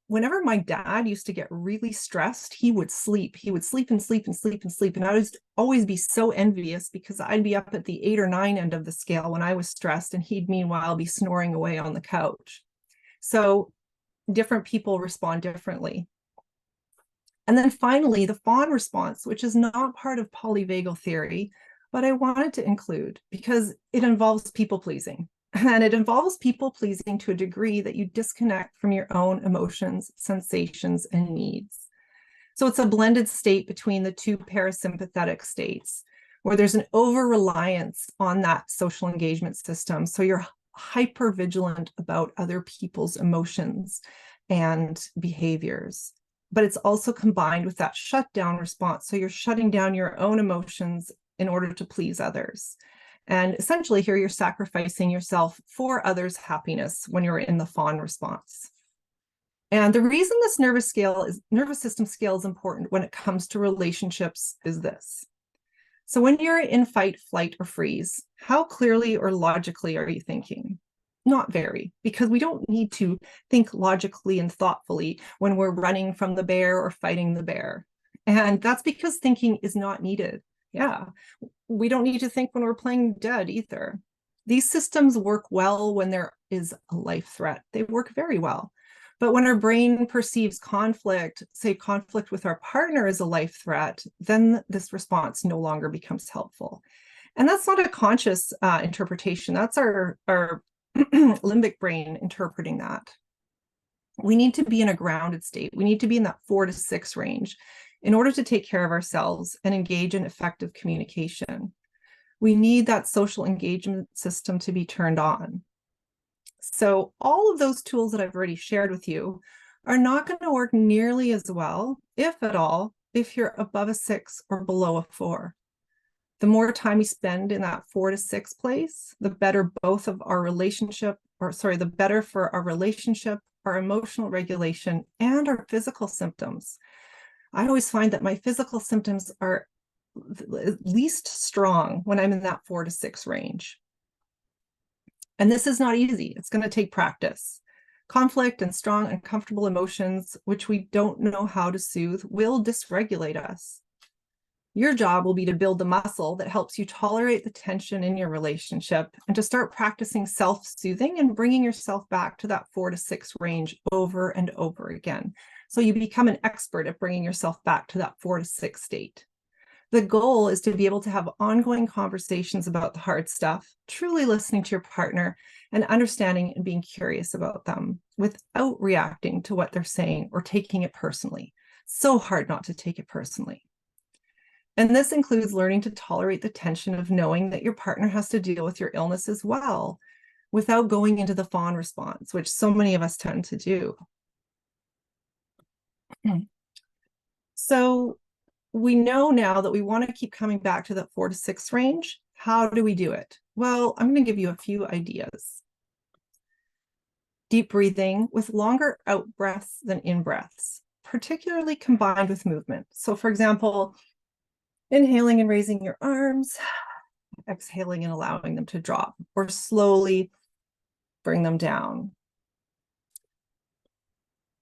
Speaker 1: Whenever my dad used to get really stressed, he would sleep. He would sleep and sleep and sleep and sleep. And I would always be so envious because I'd be up at the 8 or 9 end of the scale when I was stressed, and he'd meanwhile be snoring away on the couch. So different people respond differently. And then finally, the fawn response, which is not part of polyvagal theory, but I wanted to include because it involves people pleasing. And it involves people pleasing to a degree that you disconnect from your own emotions, sensations, and needs. So it's a blended state between the two parasympathetic states where there's an over-reliance on that social engagement system. So you're hyper vigilant about other people's emotions and behaviors. But it's also combined with that shutdown response. So you're shutting down your own emotions in order to please others. And essentially here you're sacrificing yourself for others' happiness when you're in the fawn response. And the reason this nervous system scale is important when it comes to relationships is this. So when you're in fight, flight, or freeze, how clearly or logically are you thinking? Not very, because we don't need to think logically and thoughtfully when we're running from the bear or fighting the bear. And that's because thinking is not needed. Yeah, we don't need to think when we're playing dead either. These systems work well when there is a life threat. They work very well. But when our brain perceives conflict, say conflict with our partner as a life threat, then this response no longer becomes helpful. And that's not a conscious interpretation. That's our limbic brain interpreting that. We need to be in a grounded state. We need to be in that 4 to 6 range in order to take care of ourselves and engage in effective communication. We need that social engagement system to be turned on. So all of those tools that I've already shared with you are not going to work nearly as well, if at all, if you're above a 6 or below a 4. The more time we spend in that 4 to 6 place, the better the better for our relationship, our emotional regulation, and our physical symptoms. I always find that my physical symptoms are least strong when I'm in that 4 to 6 range. And this is not easy. It's going to take practice. Conflict and strong, uncomfortable emotions, which we don't know how to soothe, will dysregulate us. Your job will be to build the muscle that helps you tolerate the tension in your relationship and to start practicing self-soothing and bringing yourself back to that 4 to 6 range over and over again. So you become an expert at bringing yourself back to that 4 to 6 state. The goal is to be able to have ongoing conversations about the hard stuff, truly listening to your partner and understanding and being curious about them without reacting to what they're saying or taking it personally. So hard not to take it personally. And this includes learning to tolerate the tension of knowing that your partner has to deal with your illness as well. without going into the fawn response, which so many of us tend to do. So we know now that we want to keep coming back to that 4 to 6 range. How do we do it? Well, I'm going to give you a few ideas. Deep breathing with longer out breaths than in breaths, particularly combined with movement. So for example, inhaling and raising your arms, exhaling and allowing them to drop, or slowly bring them down.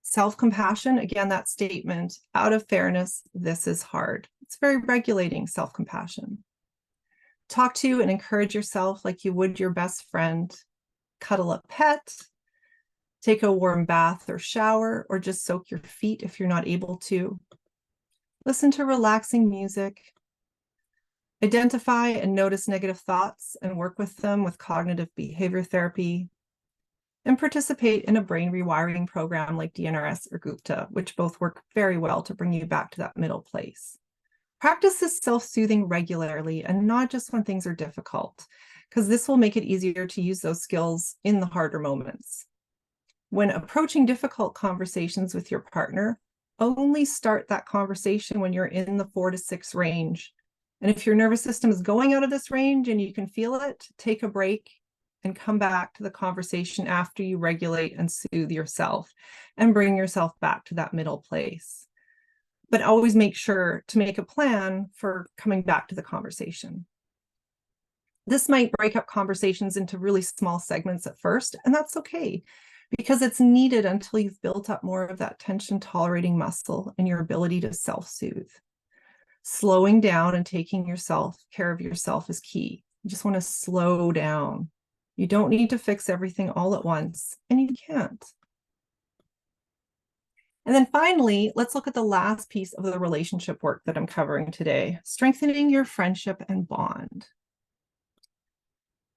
Speaker 1: Self-compassion, again, that statement, out of fairness, this is hard. It's very regulating, self-compassion. Talk to and encourage yourself like you would your best friend. Cuddle a pet, take a warm bath or shower, or just soak your feet if you're not able to. Listen to relaxing music. Identify and notice negative thoughts and work with them with cognitive behavior therapy. And participate in a brain rewiring program like DNRS or Gupta, which both work very well to bring you back to that middle place. Practice this self-soothing regularly and not just when things are difficult, because this will make it easier to use those skills in the harder moments. When approaching difficult conversations with your partner, only start that conversation when you're in the 4 to 6 range. And if your nervous system is going out of this range and you can feel it, take a break and come back to the conversation after you regulate and soothe yourself and bring yourself back to that middle place. But always make sure to make a plan for coming back to the conversation. This might break up conversations into really small segments at first, and that's okay, because it's needed until you've built up more of that tension tolerating muscle and your ability to self-soothe. Slowing down and taking care of yourself is key. You just want to slow down. You don't need to fix everything all at once, and you can't. And then finally, let's look at the last piece of the relationship work that I'm covering today, strengthening your friendship and bond.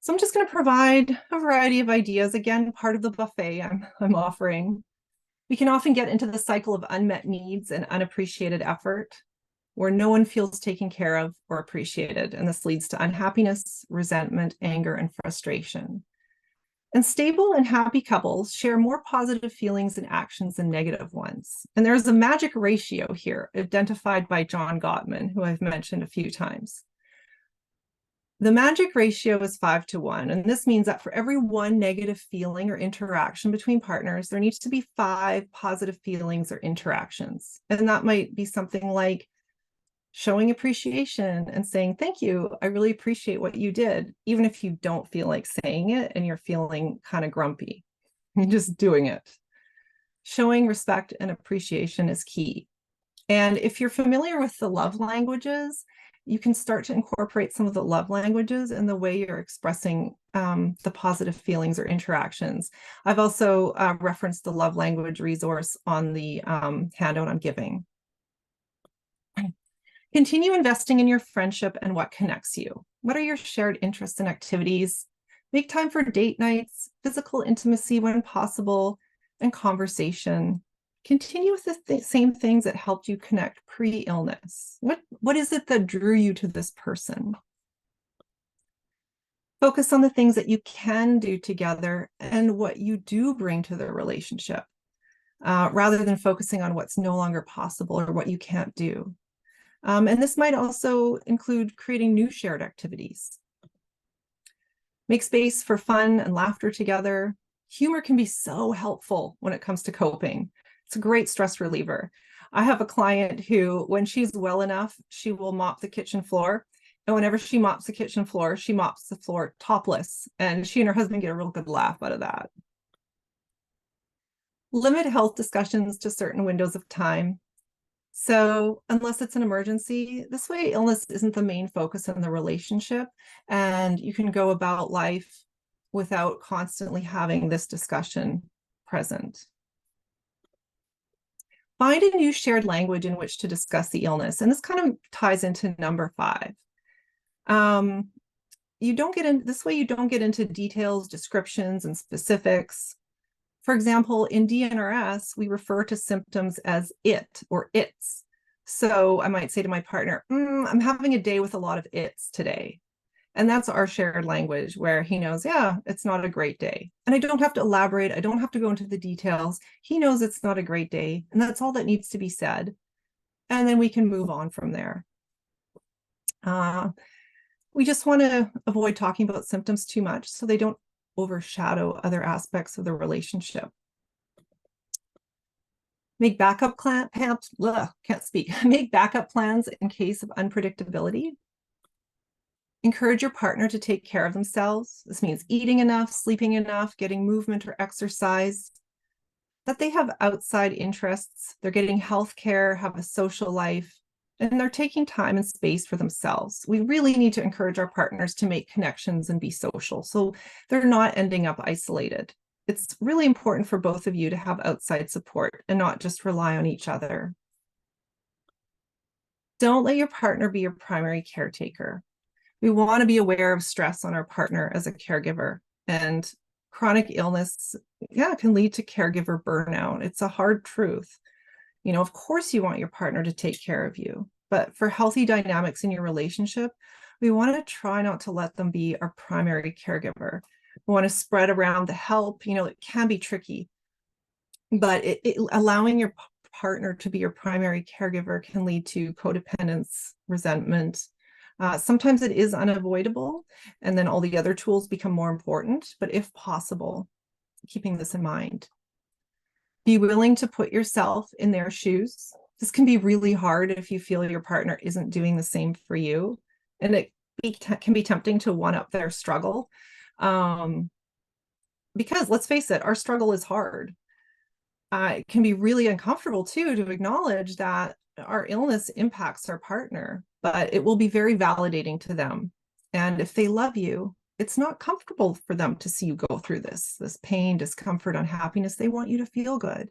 Speaker 1: So I'm just going to provide a variety of ideas, again, part of the buffet I'm offering. We can often get into the cycle of unmet needs and unappreciated effort, where no one feels taken care of or appreciated, and this leads to unhappiness, resentment, anger, and frustration. And stable and happy couples share more positive feelings and actions than negative ones. And there's a magic ratio here identified by John Gottman, who I've mentioned a few times. The magic ratio is 5 to 1, and this means that for every 1 negative feeling or interaction between partners, there needs to be 5 positive feelings or interactions. And that might be something like showing appreciation and saying, thank you, I really appreciate what you did, even if you don't feel like saying it and you're feeling kind of grumpy. You're just doing it. Showing respect and appreciation is key. And if you're familiar with the love languages, you can start to incorporate some of the love languages in the way you're expressing the positive feelings or interactions. I've also referenced the love language resource on the handout I'm giving. Continue investing in your friendship and what connects you. What are your shared interests and activities? Make time for date nights, physical intimacy when possible, and conversation. Continue with the same things that helped you connect pre-illness. What is it that drew you to this person? Focus on the things that you can do together and what you do bring to the relationship, rather than focusing on what's no longer possible or what you can't do. And this might also include creating new shared activities. Make space for fun and laughter together. Humor can be so helpful when it comes to coping. It's a great stress reliever. I have a client who, when she's well enough, she will mop the kitchen floor. And whenever she mops the kitchen floor, she mops the floor topless. And she and her husband get a real good laugh out of that. Limit health discussions to certain windows of time. So unless it's an emergency, this way illness isn't the main focus in the relationship, and you can go about life without constantly having this discussion present. Find a new shared language in which to discuss the illness, and this kind of ties into number 5. This way you don't get into details, descriptions, and specifics. For example, in DNRS, we refer to symptoms as it or its. So I might say to my partner, I'm having a day with a lot of its today. And that's our shared language where he knows, yeah, it's not a great day. And I don't have to elaborate. I don't have to go into the details. He knows it's not a great day. And that's all that needs to be said. And then we can move on from there. We just want to avoid talking about symptoms too much so they don't overshadow other aspects of the relationship. Make backup plans, can't speak. Make backup plans in case of unpredictability. Encourage your partner to take care of themselves. This means eating enough, sleeping enough, getting movement or exercise. That they have outside interests, they're getting health care, have a social life, and they're taking time and space for themselves. We really need to encourage our partners to make connections and be social so they're not ending up isolated. It's really important for both of you to have outside support and not just rely on each other. Don't let your partner be your primary caretaker. We want to be aware of stress on our partner as a caregiver, and chronic illness, can lead to caregiver burnout. It's a hard truth. Of course you want your partner to take care of you, but for healthy dynamics in your relationship, we want to try not to let them be our primary caregiver. We want to spread around the help. It can be tricky, but allowing your partner to be your primary caregiver can lead to codependence, resentment. Sometimes it is unavoidable, and then all the other tools become more important, but if possible, keeping this in mind. Be willing to put yourself in their shoes. This can be really hard if you feel your partner isn't doing the same for you, and it can be tempting to one-up their struggle. Because let's face it, our struggle is hard. It can be really uncomfortable too to acknowledge that our illness impacts our partner, but it will be very validating to them. And if they love you, it's not comfortable for them to see you go through this pain, discomfort, unhappiness. They want you to feel good.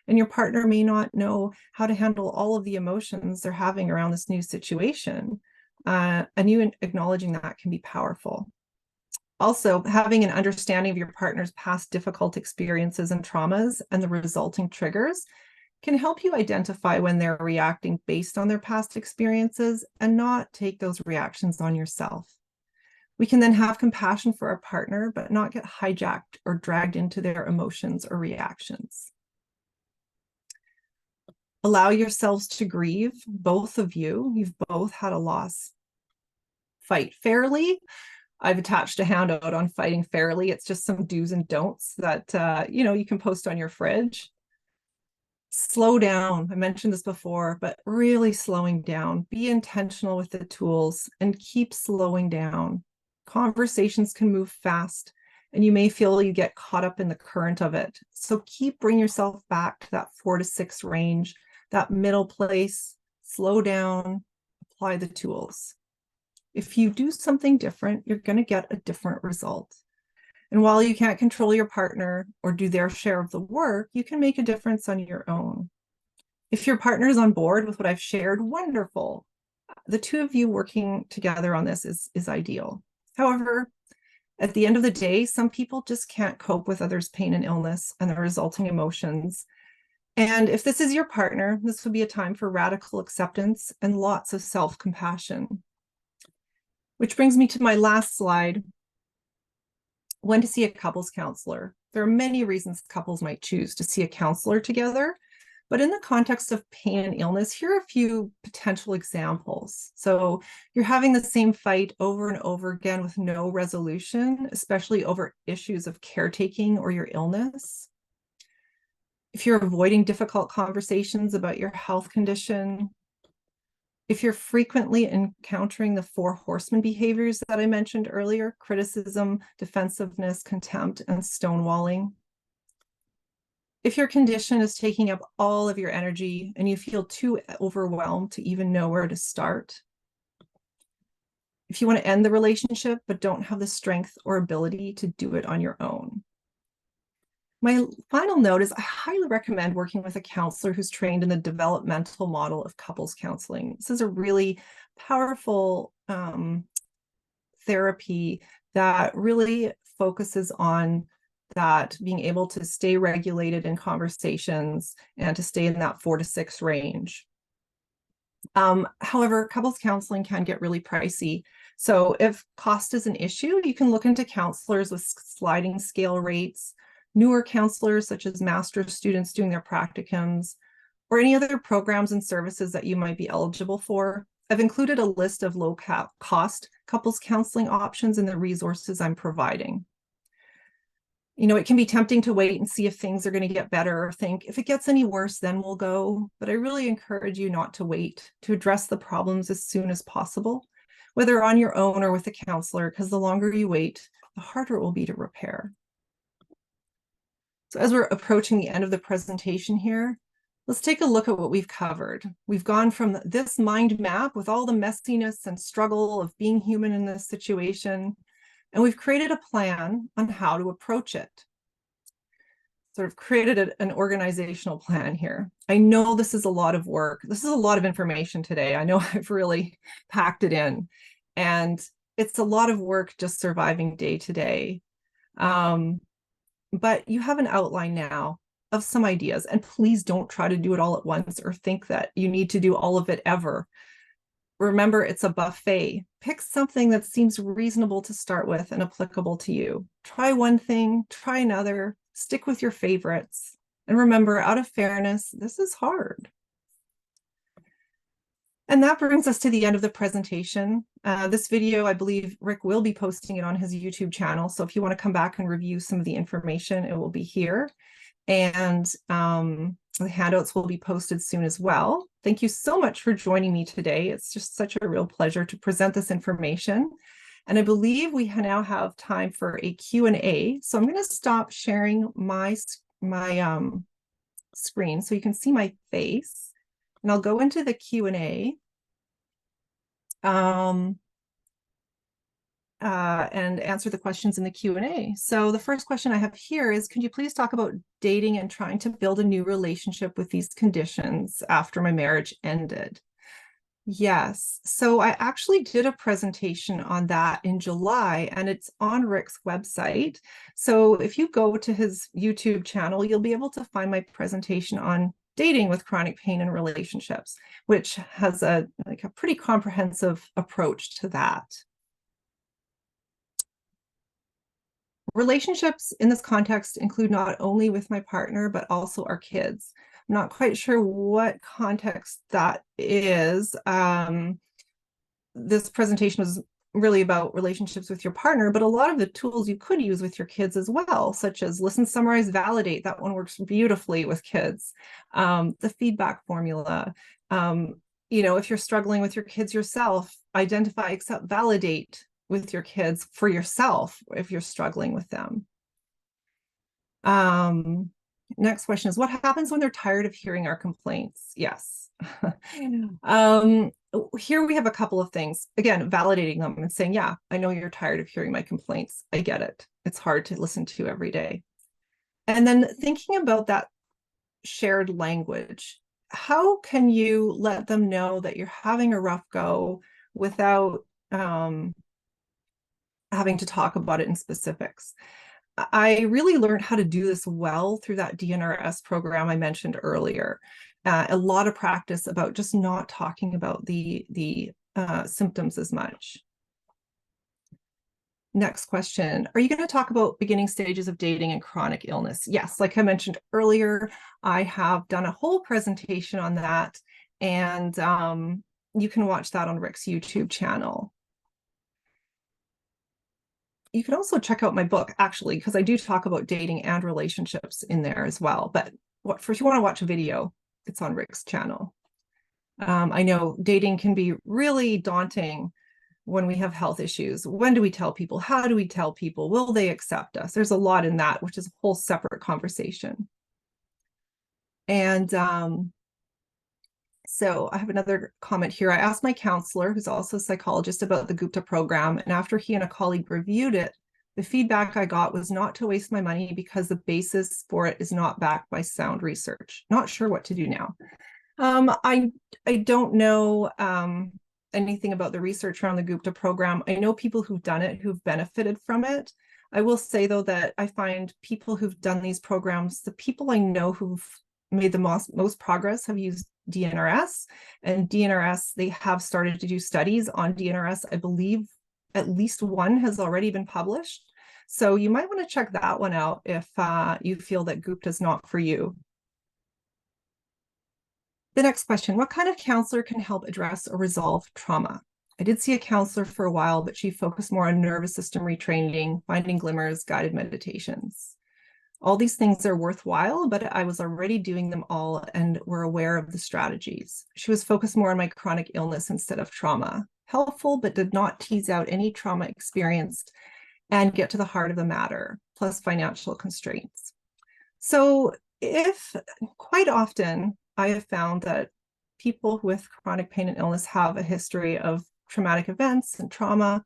Speaker 1: And your partner may not know how to handle all of the emotions they're having around this new situation. And you acknowledging that can be powerful. Also, having an understanding of your partner's past difficult experiences and traumas and the resulting triggers can help you identify when they're reacting based on their past experiences and not take those reactions on yourself. We can then have compassion for our partner, but not get hijacked or dragged into their emotions or reactions. Allow yourselves to grieve, both of you. You've both had a loss. Fight fairly. I've attached a handout on fighting fairly. It's just some do's and don'ts that you can post on your fridge. Slow down. I mentioned this before, but really slowing down. Be intentional with the tools and keep slowing down. Conversations can move fast, and you may feel you get caught up in the current of it. So bring yourself back to that 4 to 6 range, that middle place. Slow down, apply the tools. If you do something different, you're going to get a different result. And while you can't control your partner or do their share of the work, you can make a difference on your own. If your partner is on board with what I've shared, wonderful. The two of you working together on this is ideal. However, at the end of the day, some people just can't cope with others' pain and illness and the resulting emotions. And if this is your partner, this would be a time for radical acceptance and lots of self-compassion. Which brings me to my last slide. When to see a couples counselor. There are many reasons couples might choose to see a counselor together, but in the context of pain and illness, here are a few potential examples. So you're having the same fight over and over again with no resolution, especially over issues of caretaking or your illness. If you're avoiding difficult conversations about your health condition, if you're frequently encountering the 4 horseman behaviors that I mentioned earlier, criticism, defensiveness, contempt, and stonewalling. If your condition is taking up all of your energy and you feel too overwhelmed to even know where to start. If you want to end the relationship, but don't have the strength or ability to do it on your own. My final note is I highly recommend working with a counselor who's trained in the developmental model of couples counseling. This is a really powerful therapy that really focuses on that being able to stay regulated in conversations and to stay in that 4 to 6 range. However, couples counseling can get really pricey. So if cost is an issue, you can look into counselors with sliding scale rates, newer counselors such as master's students doing their practicums, or any other programs and services that you might be eligible for. I've included a list of low-cost couples counseling options in the resources I'm providing. You know, it can be tempting to wait and see if things are going to get better, or think if it gets any worse, then we'll go. But I really encourage you not to wait, to address the problems as soon as possible, whether on your own or with a counselor, because the longer you wait, the harder it will be to repair. So as we're approaching the end of the presentation here, let's take a look at what we've covered. We've gone from this mind map with all the messiness and struggle of being human in this situation, and we've created a plan on how to approach it. Sort of created an organizational plan here. I know this is a lot of work. This is a lot of information today. I know I've really packed it in, and it's a lot of work just surviving day to day. But you have an outline now of some ideas, and please don't try to do it all at once or think that you need to do all of it ever. Remember, it's a buffet. Pick something that seems reasonable to start with and applicable to you. Try one thing, try another, stick with your favorites. And remember, out of fairness, this is hard. And that brings us to the end of the presentation. This video, I believe Rick will be posting it on his YouTube channel. So if you want to come back and review some of the information, it will be here. And the handouts will be posted soon as well. Thank you so much for joining me today. It's just such a real pleasure to present this information. And I believe we now have time for a Q&A. So I'm going to stop sharing my screen so you can see my face. And I'll go into the Q&A and answer the questions in the Q&A. So the first question I have here is, could you please talk about dating and trying to build a new relationship with these conditions after my marriage ended? Yes, so I actually did a presentation on that in July, and it's on Rick's website. So if you go to his YouTube channel, you'll be able to find my presentation on dating with chronic pain and relationships, which has a pretty comprehensive approach to that. Relationships in this context include not only with my partner, but also our kids. I'm not quite sure what context that is. This presentation was really about relationships with your partner, but a lot of the tools you could use with your kids as well, such as listen, summarize, validate. That one works beautifully with kids. The feedback formula. You know, if you're struggling with your kids yourself, identify, accept, validate with your kids for yourself if you're struggling with them. Next question is, what happens when they're tired of hearing our complaints? Yes. Here we have a couple of things. Again, validating them and saying, yeah, I know you're tired of hearing my complaints. I get it. It's hard to listen to every day. And then thinking about that shared language. How can you let them know that you're having a rough go without having to talk about it in specifics? I really learned how to do this well through that DNRS program I mentioned earlier. A lot of practice about just not talking about the symptoms as much. Next question. Are you going to talk about beginning stages of dating and chronic illness? Yes, like I mentioned earlier, I have done a whole presentation on that, and you can watch that on Rick's YouTube channel. You can also check out my book, actually, because I do talk about dating and relationships in there as well. But if you want to watch a video, it's on Rick's channel. I know dating can be really daunting when we have health issues. When do we tell people? How do we tell people? Will they accept us? There's a lot in that, which is a whole separate conversation. And so I have another comment here. I asked my counselor, who's also a psychologist, about the Gupta program. And after he and a colleague reviewed it, the feedback I got was not to waste my money because the basis for it is not backed by sound research. Not sure what to do now. I don't know anything about the research around the Gupta program. I know people who've done it, who've benefited from it. I will say, though, that I find people who've done these programs, the people I know who've made the most progress have used DNRS, and DNRS, they have started to do studies on DNRS, I believe, at least one has already been published. So you might want to check that one out if you feel that Gupta is not for you. The next question, what kind of counselor can help address or resolve trauma? I did see a counselor for a while, but she focused more on nervous system retraining, finding glimmers, guided meditations. All these things are worthwhile, but I was already doing them all and were aware of the strategies. She was focused more on my chronic illness instead of trauma. Helpful, but did not tease out any trauma experienced and get to the heart of the matter, plus financial constraints. So if quite often I have found that people with chronic pain and illness have a history of traumatic events and trauma,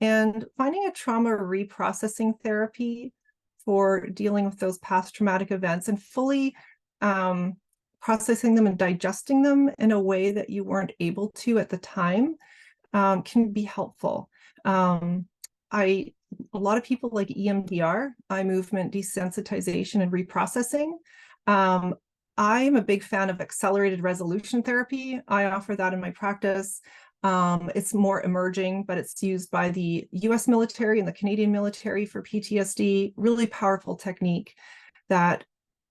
Speaker 1: and finding a trauma reprocessing therapy for dealing with those past traumatic events and fully processing them and digesting them in a way that you weren't able to at the time can be helpful. A lot of people like EMDR, eye movement desensitization and reprocessing. I'm a big fan of accelerated resolution therapy. I offer that in my practice. It's more emerging, but it's used by the US military and the Canadian military for PTSD. Really powerful technique that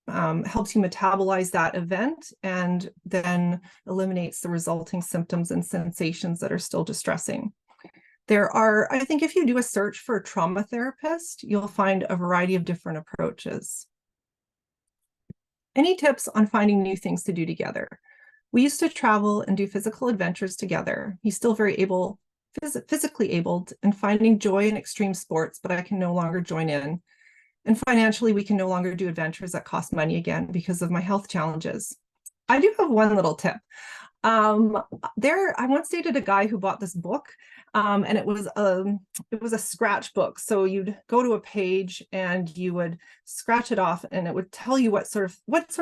Speaker 1: helps you metabolize that event and then eliminates the resulting symptoms and sensations that are still distressing. There are, I think if you do a search for a trauma therapist, you'll find a variety of different approaches. Any tips on finding new things to do together? We used to travel and do physical adventures together. He's still very able, physically able, and finding joy in extreme sports, but I can no longer join in. And financially, we can no longer do adventures that cost money again because of my health challenges. I do have one little tip. I once dated a guy who bought this book, and it was a scratch book. So you'd go to a page and you would scratch it off, and it would tell you what sort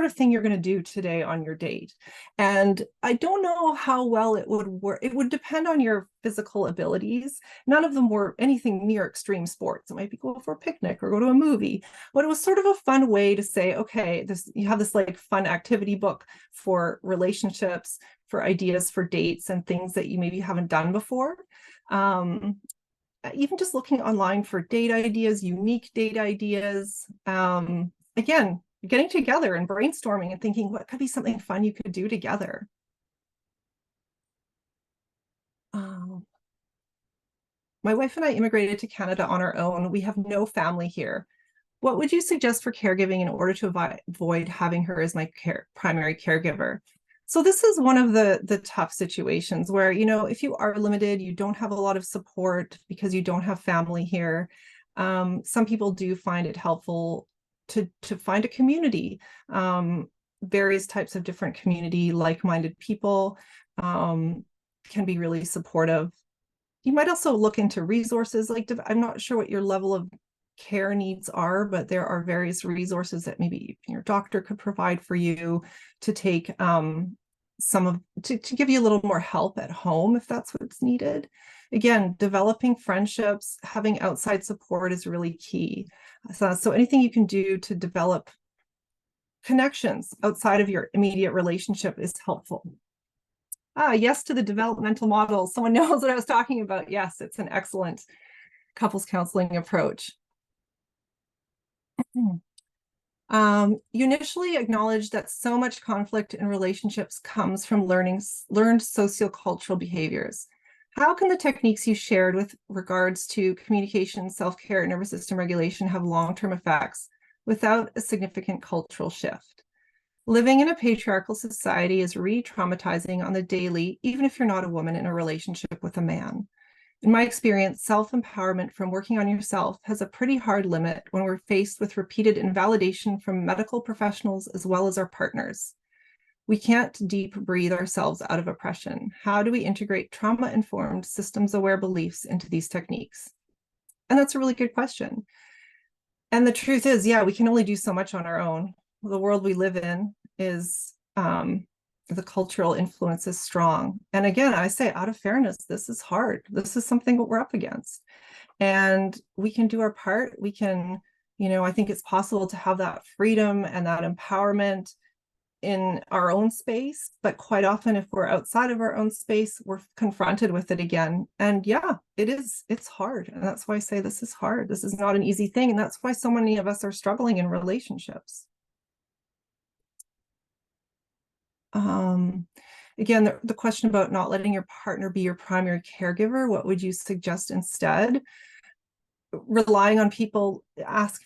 Speaker 1: of thing you're going to do today on your date. And I don't know how well it would work. It would depend on your physical abilities. None of them were anything near extreme sports. It might be go for a picnic or go to a movie, but it was sort of a fun way to say, okay, you have this like fun activity book for relationships, for ideas for dates and things that you maybe haven't done before. Even just looking online for date ideas, unique date ideas. Again, getting together and brainstorming and thinking what could be something fun you could do together. My wife and I immigrated to Canada on our own. We have no family here. What would you suggest for caregiving in order to avoid having her as my primary caregiver? So this is one of the tough situations where, if you are limited, you don't have a lot of support because you don't have family here. Some people do find it helpful to find a community, various types of different community, like-minded people can be really supportive. You might also look into resources. I'm not sure what your level of care needs are, but there are various resources that maybe your doctor could provide for you to take to give you a little more help at home if that's what's needed. Again, developing friendships, having outside support is really key. So anything you can do to develop connections outside of your immediate relationship is helpful. Yes to the developmental model. Someone knows what I was talking about. Yes, it's an excellent couples counseling approach. You initially acknowledge that so much conflict in relationships comes from learned sociocultural behaviors. How can the techniques you shared with regards to communication, self-care, and nervous system regulation have long-term effects without a significant cultural shift? Living in a patriarchal society is re-traumatizing on the daily, even if you're not a woman in a relationship with a man. In my experience, self-empowerment from working on yourself has a pretty hard limit when we're faced with repeated invalidation from medical professionals as well as our partners. We can't deep breathe ourselves out of oppression. How do we integrate trauma-informed, systems-aware beliefs into these techniques? And that's a really good question. And the truth is, yeah, we can only do so much on our own. The world we live in is the cultural influence is strong. And again, I say out of fairness, this is hard. This is something that we're up against. And we can do our part. We can, I think it's possible to have that freedom and that empowerment in our own space, but quite often if we're outside of our own space, we're confronted with it again. And yeah, it's hard. And that's why I say this is hard. This is not an easy thing. And that's why so many of us are struggling in relationships. Again, the question about not letting your partner be your primary caregiver, what would you suggest instead? Relying on people,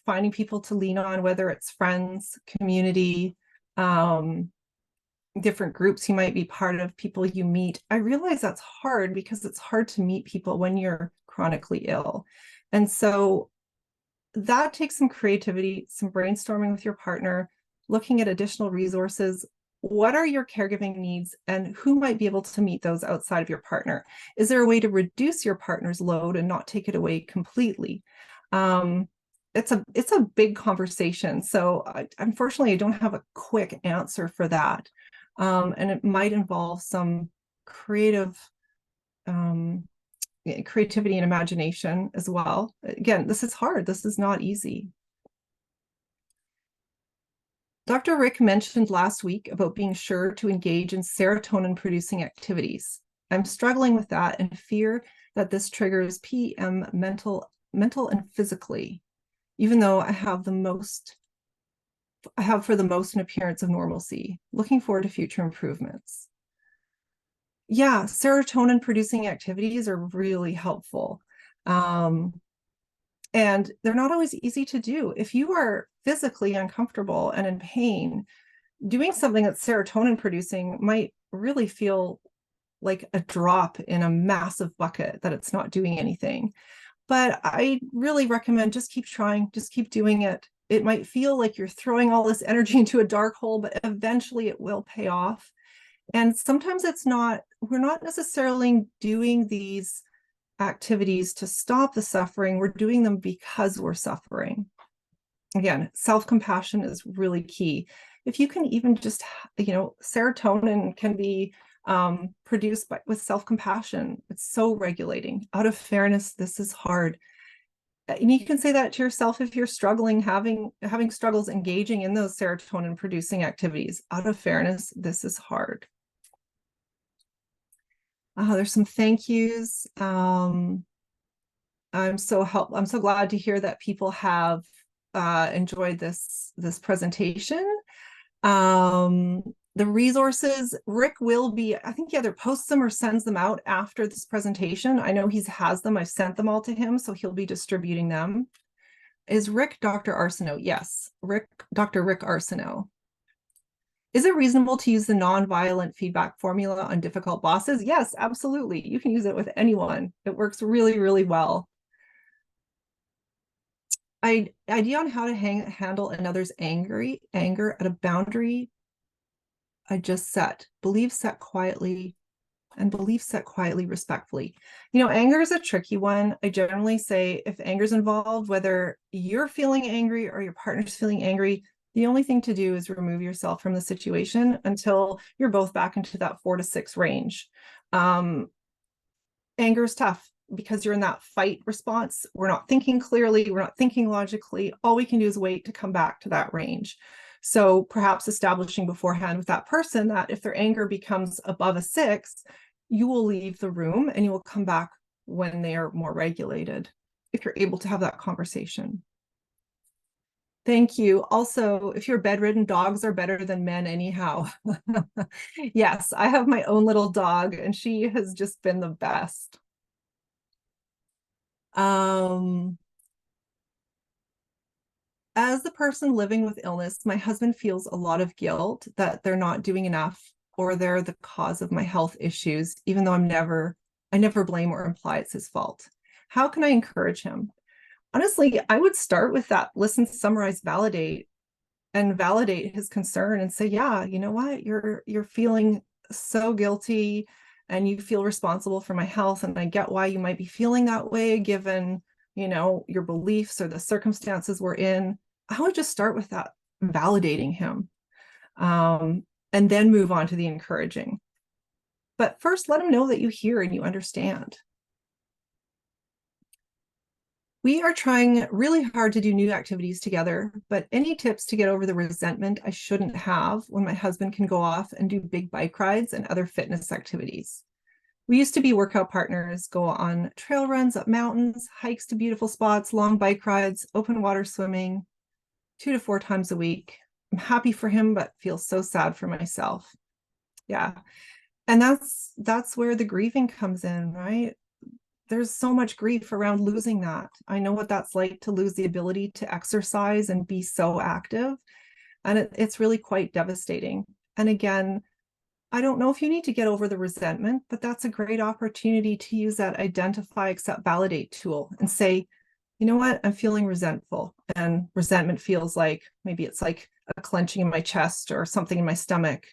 Speaker 1: finding people to lean on, whether it's friends, community, different groups you might be part of, people you meet. I realize that's hard because it's hard to meet people when you're chronically ill. And so that takes some creativity, some brainstorming with your partner, looking at additional resources. What are your caregiving needs and who might be able to meet those outside of your partner? Is there a way to reduce your partner's load and not take it away completely? It's a big conversation. So unfortunately, I don't have a quick answer for that. And it might involve some creativity and imagination as well. Again, this is hard. This is not easy. Dr. Rick mentioned last week about being sure to engage in serotonin-producing activities. I'm struggling with that and fear that this triggers PM mental and physically, even though I have for the most an appearance of normalcy. Looking forward to future improvements. Yeah, serotonin-producing activities are really helpful. And they're not always easy to do. If you are physically uncomfortable and in pain, doing something that's serotonin producing might really feel like a drop in a massive bucket, that it's not doing anything. But I really recommend just keep trying, just keep doing it. It might feel like you're throwing all this energy into a dark hole, but eventually it will pay off. And sometimes we're not necessarily doing these activities to stop the suffering. We're doing them because we're suffering. Again, self-compassion is really key. If you can even just, serotonin can be produced with self-compassion. It's so regulating. Out of fairness, this is hard. And you can say that to yourself if you're struggling, having struggles engaging in those serotonin producing activities. Out of fairness, this is hard. There's some thank yous. I'm so glad to hear that people have enjoyed this presentation. The resources, Rick will be, I think he either posts them or sends them out after this presentation. I know he has them. I've sent them all to him, so he'll be distributing them. Is Rick Dr. Arsenault? Yes, Dr. Rick Arsenault. Is it reasonable to use the nonviolent feedback formula on difficult bosses? Yes, absolutely. You can use it with anyone. It works really, really well. Idea on how to handle another's anger at a boundary I just set. Believe set quietly respectfully. Anger is a tricky one. I generally say if anger is involved, whether you're feeling angry or your partner's feeling angry, the only thing to do is remove yourself from the situation until you're both back into that 4 to 6 range. Anger is tough because you're in that fight response. We're not thinking clearly. We're not thinking logically. All we can do is wait to come back to that range. So perhaps establishing beforehand with that person that if their anger becomes above a 6, you will leave the room and you will come back when they are more regulated, if you're able to have that conversation. Thank you. Also, if you're bedridden, dogs are better than men anyhow. Yes, I have my own little dog and she has just been the best. As the person living with illness, my husband feels a lot of guilt that they're not doing enough or they're the cause of my health issues, even though I never blame or imply it's his fault. How can I encourage him? Honestly, I would start with that, listen, summarize, validate his concern and say, yeah, you know what, you're feeling so guilty and you feel responsible for my health. And I get why you might be feeling that way, given, your beliefs or the circumstances we're in. I would just start with that, validating him, and then move on to the encouraging. But first, let him know that you hear and you understand. We are trying really hard to do new activities together, but any tips to get over the resentment I shouldn't have when my husband can go off and do big bike rides and other fitness activities? We used to be workout partners, go on trail runs up mountains, hikes to beautiful spots, long bike rides, open water swimming, 2 to 4 times a week. I'm happy for him, but feel so sad for myself. Yeah. And that's where the grieving comes in, right? There's so much grief around losing that. I know what that's like to lose the ability to exercise and be so active. And it's really quite devastating. And again, I don't know if you need to get over the resentment, but that's a great opportunity to use that identify, accept, validate tool and say, you know what, I'm feeling resentful. And resentment feels like maybe it's like a clenching in my chest or something in my stomach.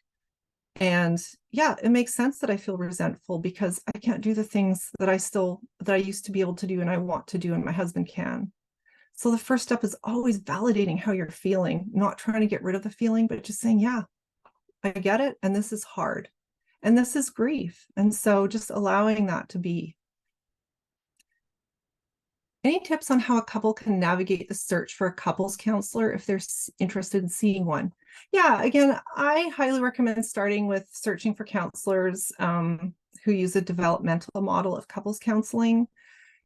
Speaker 1: And yeah, it makes sense that I feel resentful because I can't do the things that I used to be able to do and I want to do and my husband can. So the first step is always validating how you're feeling, not trying to get rid of the feeling, but just saying, yeah, I get it. And this is hard. And this is grief. And so just allowing that to be. Any tips on how a couple can navigate the search for a couples counselor if they're interested in seeing one? Yeah, again, I highly recommend starting with searching for counselors who use a developmental model of couples counseling.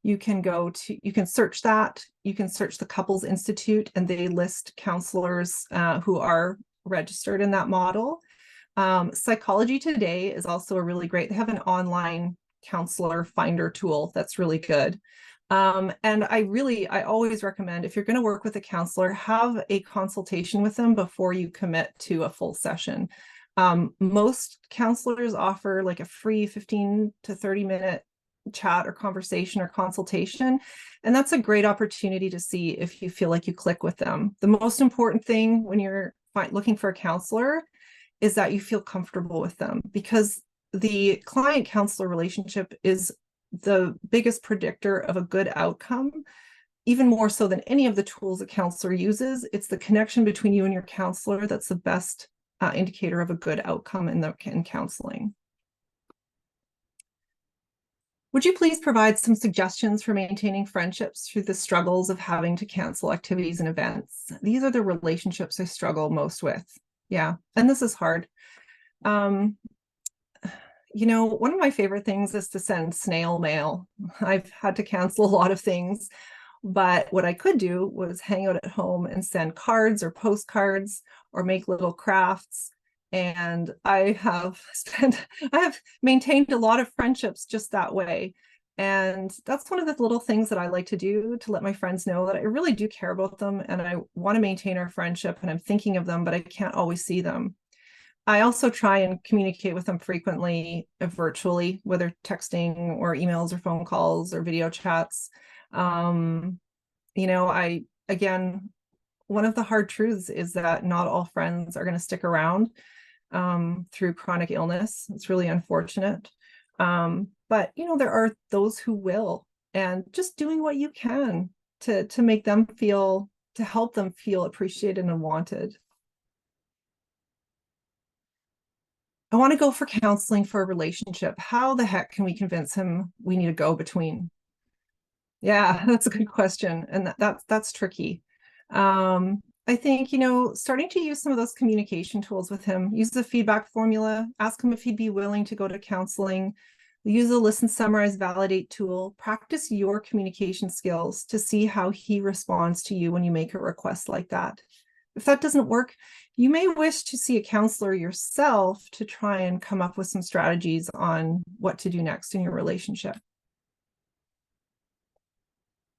Speaker 1: You can search that. You can search the Couples Institute, and they list counselors who are registered in that model. Psychology Today is also a really great, they have an online counselor finder tool that's really good. And I always recommend if you're going to work with a counselor, have a consultation with them before you commit to a full session. Most counselors offer like a free 15 to 30-minute chat or conversation or consultation. And that's a great opportunity to see if you feel like you click with them. The most important thing when you're looking for a counselor is that you feel comfortable with them, because the client-counselor relationship is the biggest predictor of a good outcome, even more so than any of the tools a counselor uses. It's the connection between you and your counselor that's the best indicator of a good outcome in counseling. Would you please provide some suggestions for maintaining friendships through the struggles of having to cancel activities and events? These are the relationships I struggle most with. Yeah, and this is hard. You know, one of my favorite things is to send snail mail. I've had to cancel a lot of things, but what I could do was hang out at home and send cards or postcards or make little crafts. And I have maintained a lot of friendships just that way. And that's one of the little things that I like to do to let my friends know that I really do care about them and I want to maintain our friendship and I'm thinking of them, but I can't always see them. I also try and communicate with them frequently virtually, whether texting or emails or phone calls or video chats. You know, again, one of the hard truths is that not all friends are going to stick around through chronic illness. It's really unfortunate. But, you know, there are those who will, and just doing what you can to make them feel, to help them feel appreciated and wanted. I want to go for counseling for a relationship. How the heck can we convince him we need a go-between? Yeah, that's a good question. And that's tricky. I think, you know, starting to use some of those communication tools with him, use the feedback formula, ask him if he'd be willing to go to counseling, use a listen, summarize, validate tool, practice your communication skills to see how he responds to you when you make a request like that. If that doesn't work, you may wish to see a counselor yourself to try and come up with some strategies on what to do next in your relationship.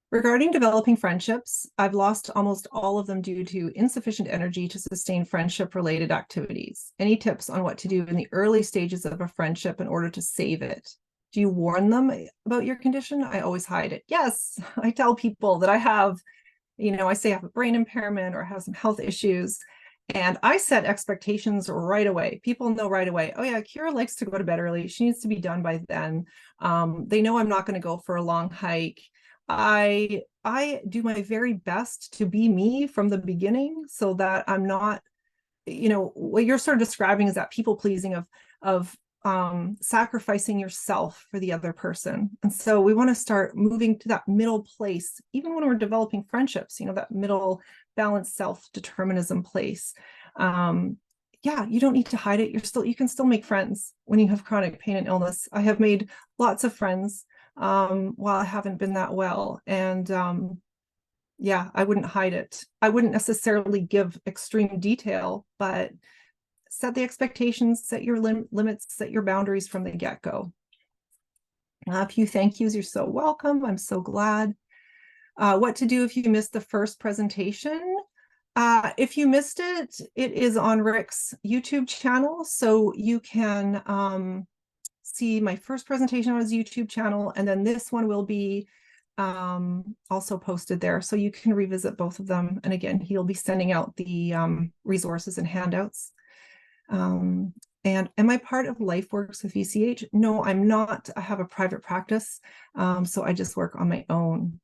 Speaker 1: Regarding developing friendships, I've lost almost all of them due to insufficient energy to sustain friendship-related activities. Any tips on what to do in the early stages of a friendship in order to save it? Do you warn them about your condition? I always hide it. Yes, I tell people that I have, you know, I say I have a brain impairment or have some health issues. And I set expectations right away. People know right away, oh yeah, Kira likes to go to bed early. She needs to be done by then. They know I'm not going to go for a long hike. I do my very best to be me from the beginning so that I'm not, you know, what you're sort of describing is that people pleasing of sacrificing yourself for the other person. And so we want to start moving to that middle place, even when we're developing friendships, that middle balanced self-determinism place. Yeah, you don't need to hide it. You can still make friends when you have chronic pain and illness. I have made lots of friends while I haven't been that well. And yeah, I wouldn't hide it. I wouldn't necessarily give extreme detail, but set the expectations, set your limits, set your boundaries from the get-go. A few thank yous. You're so welcome. I'm so glad. What to do if you missed the first presentation? If you missed it, it is on Rick's YouTube channel. So you can see my first presentation on his YouTube channel, and then this one will be also posted there. So you can revisit both of them. And again, he'll be sending out the resources and handouts. And am I part of LifeWorks with VCH? No, I'm not. I have a private practice, so I just work on my own.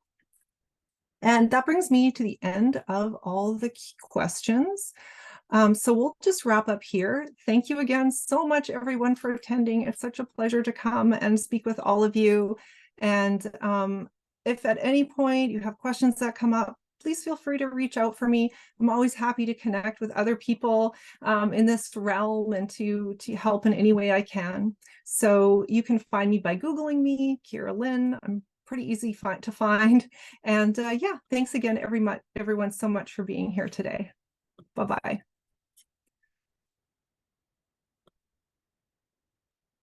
Speaker 1: And that brings me to the end of all the questions. So we'll just wrap up here. Thank you again so much, everyone, for attending. It's such a pleasure to come and speak with all of you. And if at any point you have questions that come up, please feel free to reach out for me. I'm always happy to connect with other people in this realm and to help in any way I can. So you can find me by Googling me, Kira Lynne. I'm pretty easy to find. And yeah, thanks again, everyone, so much for being here today. Bye-bye.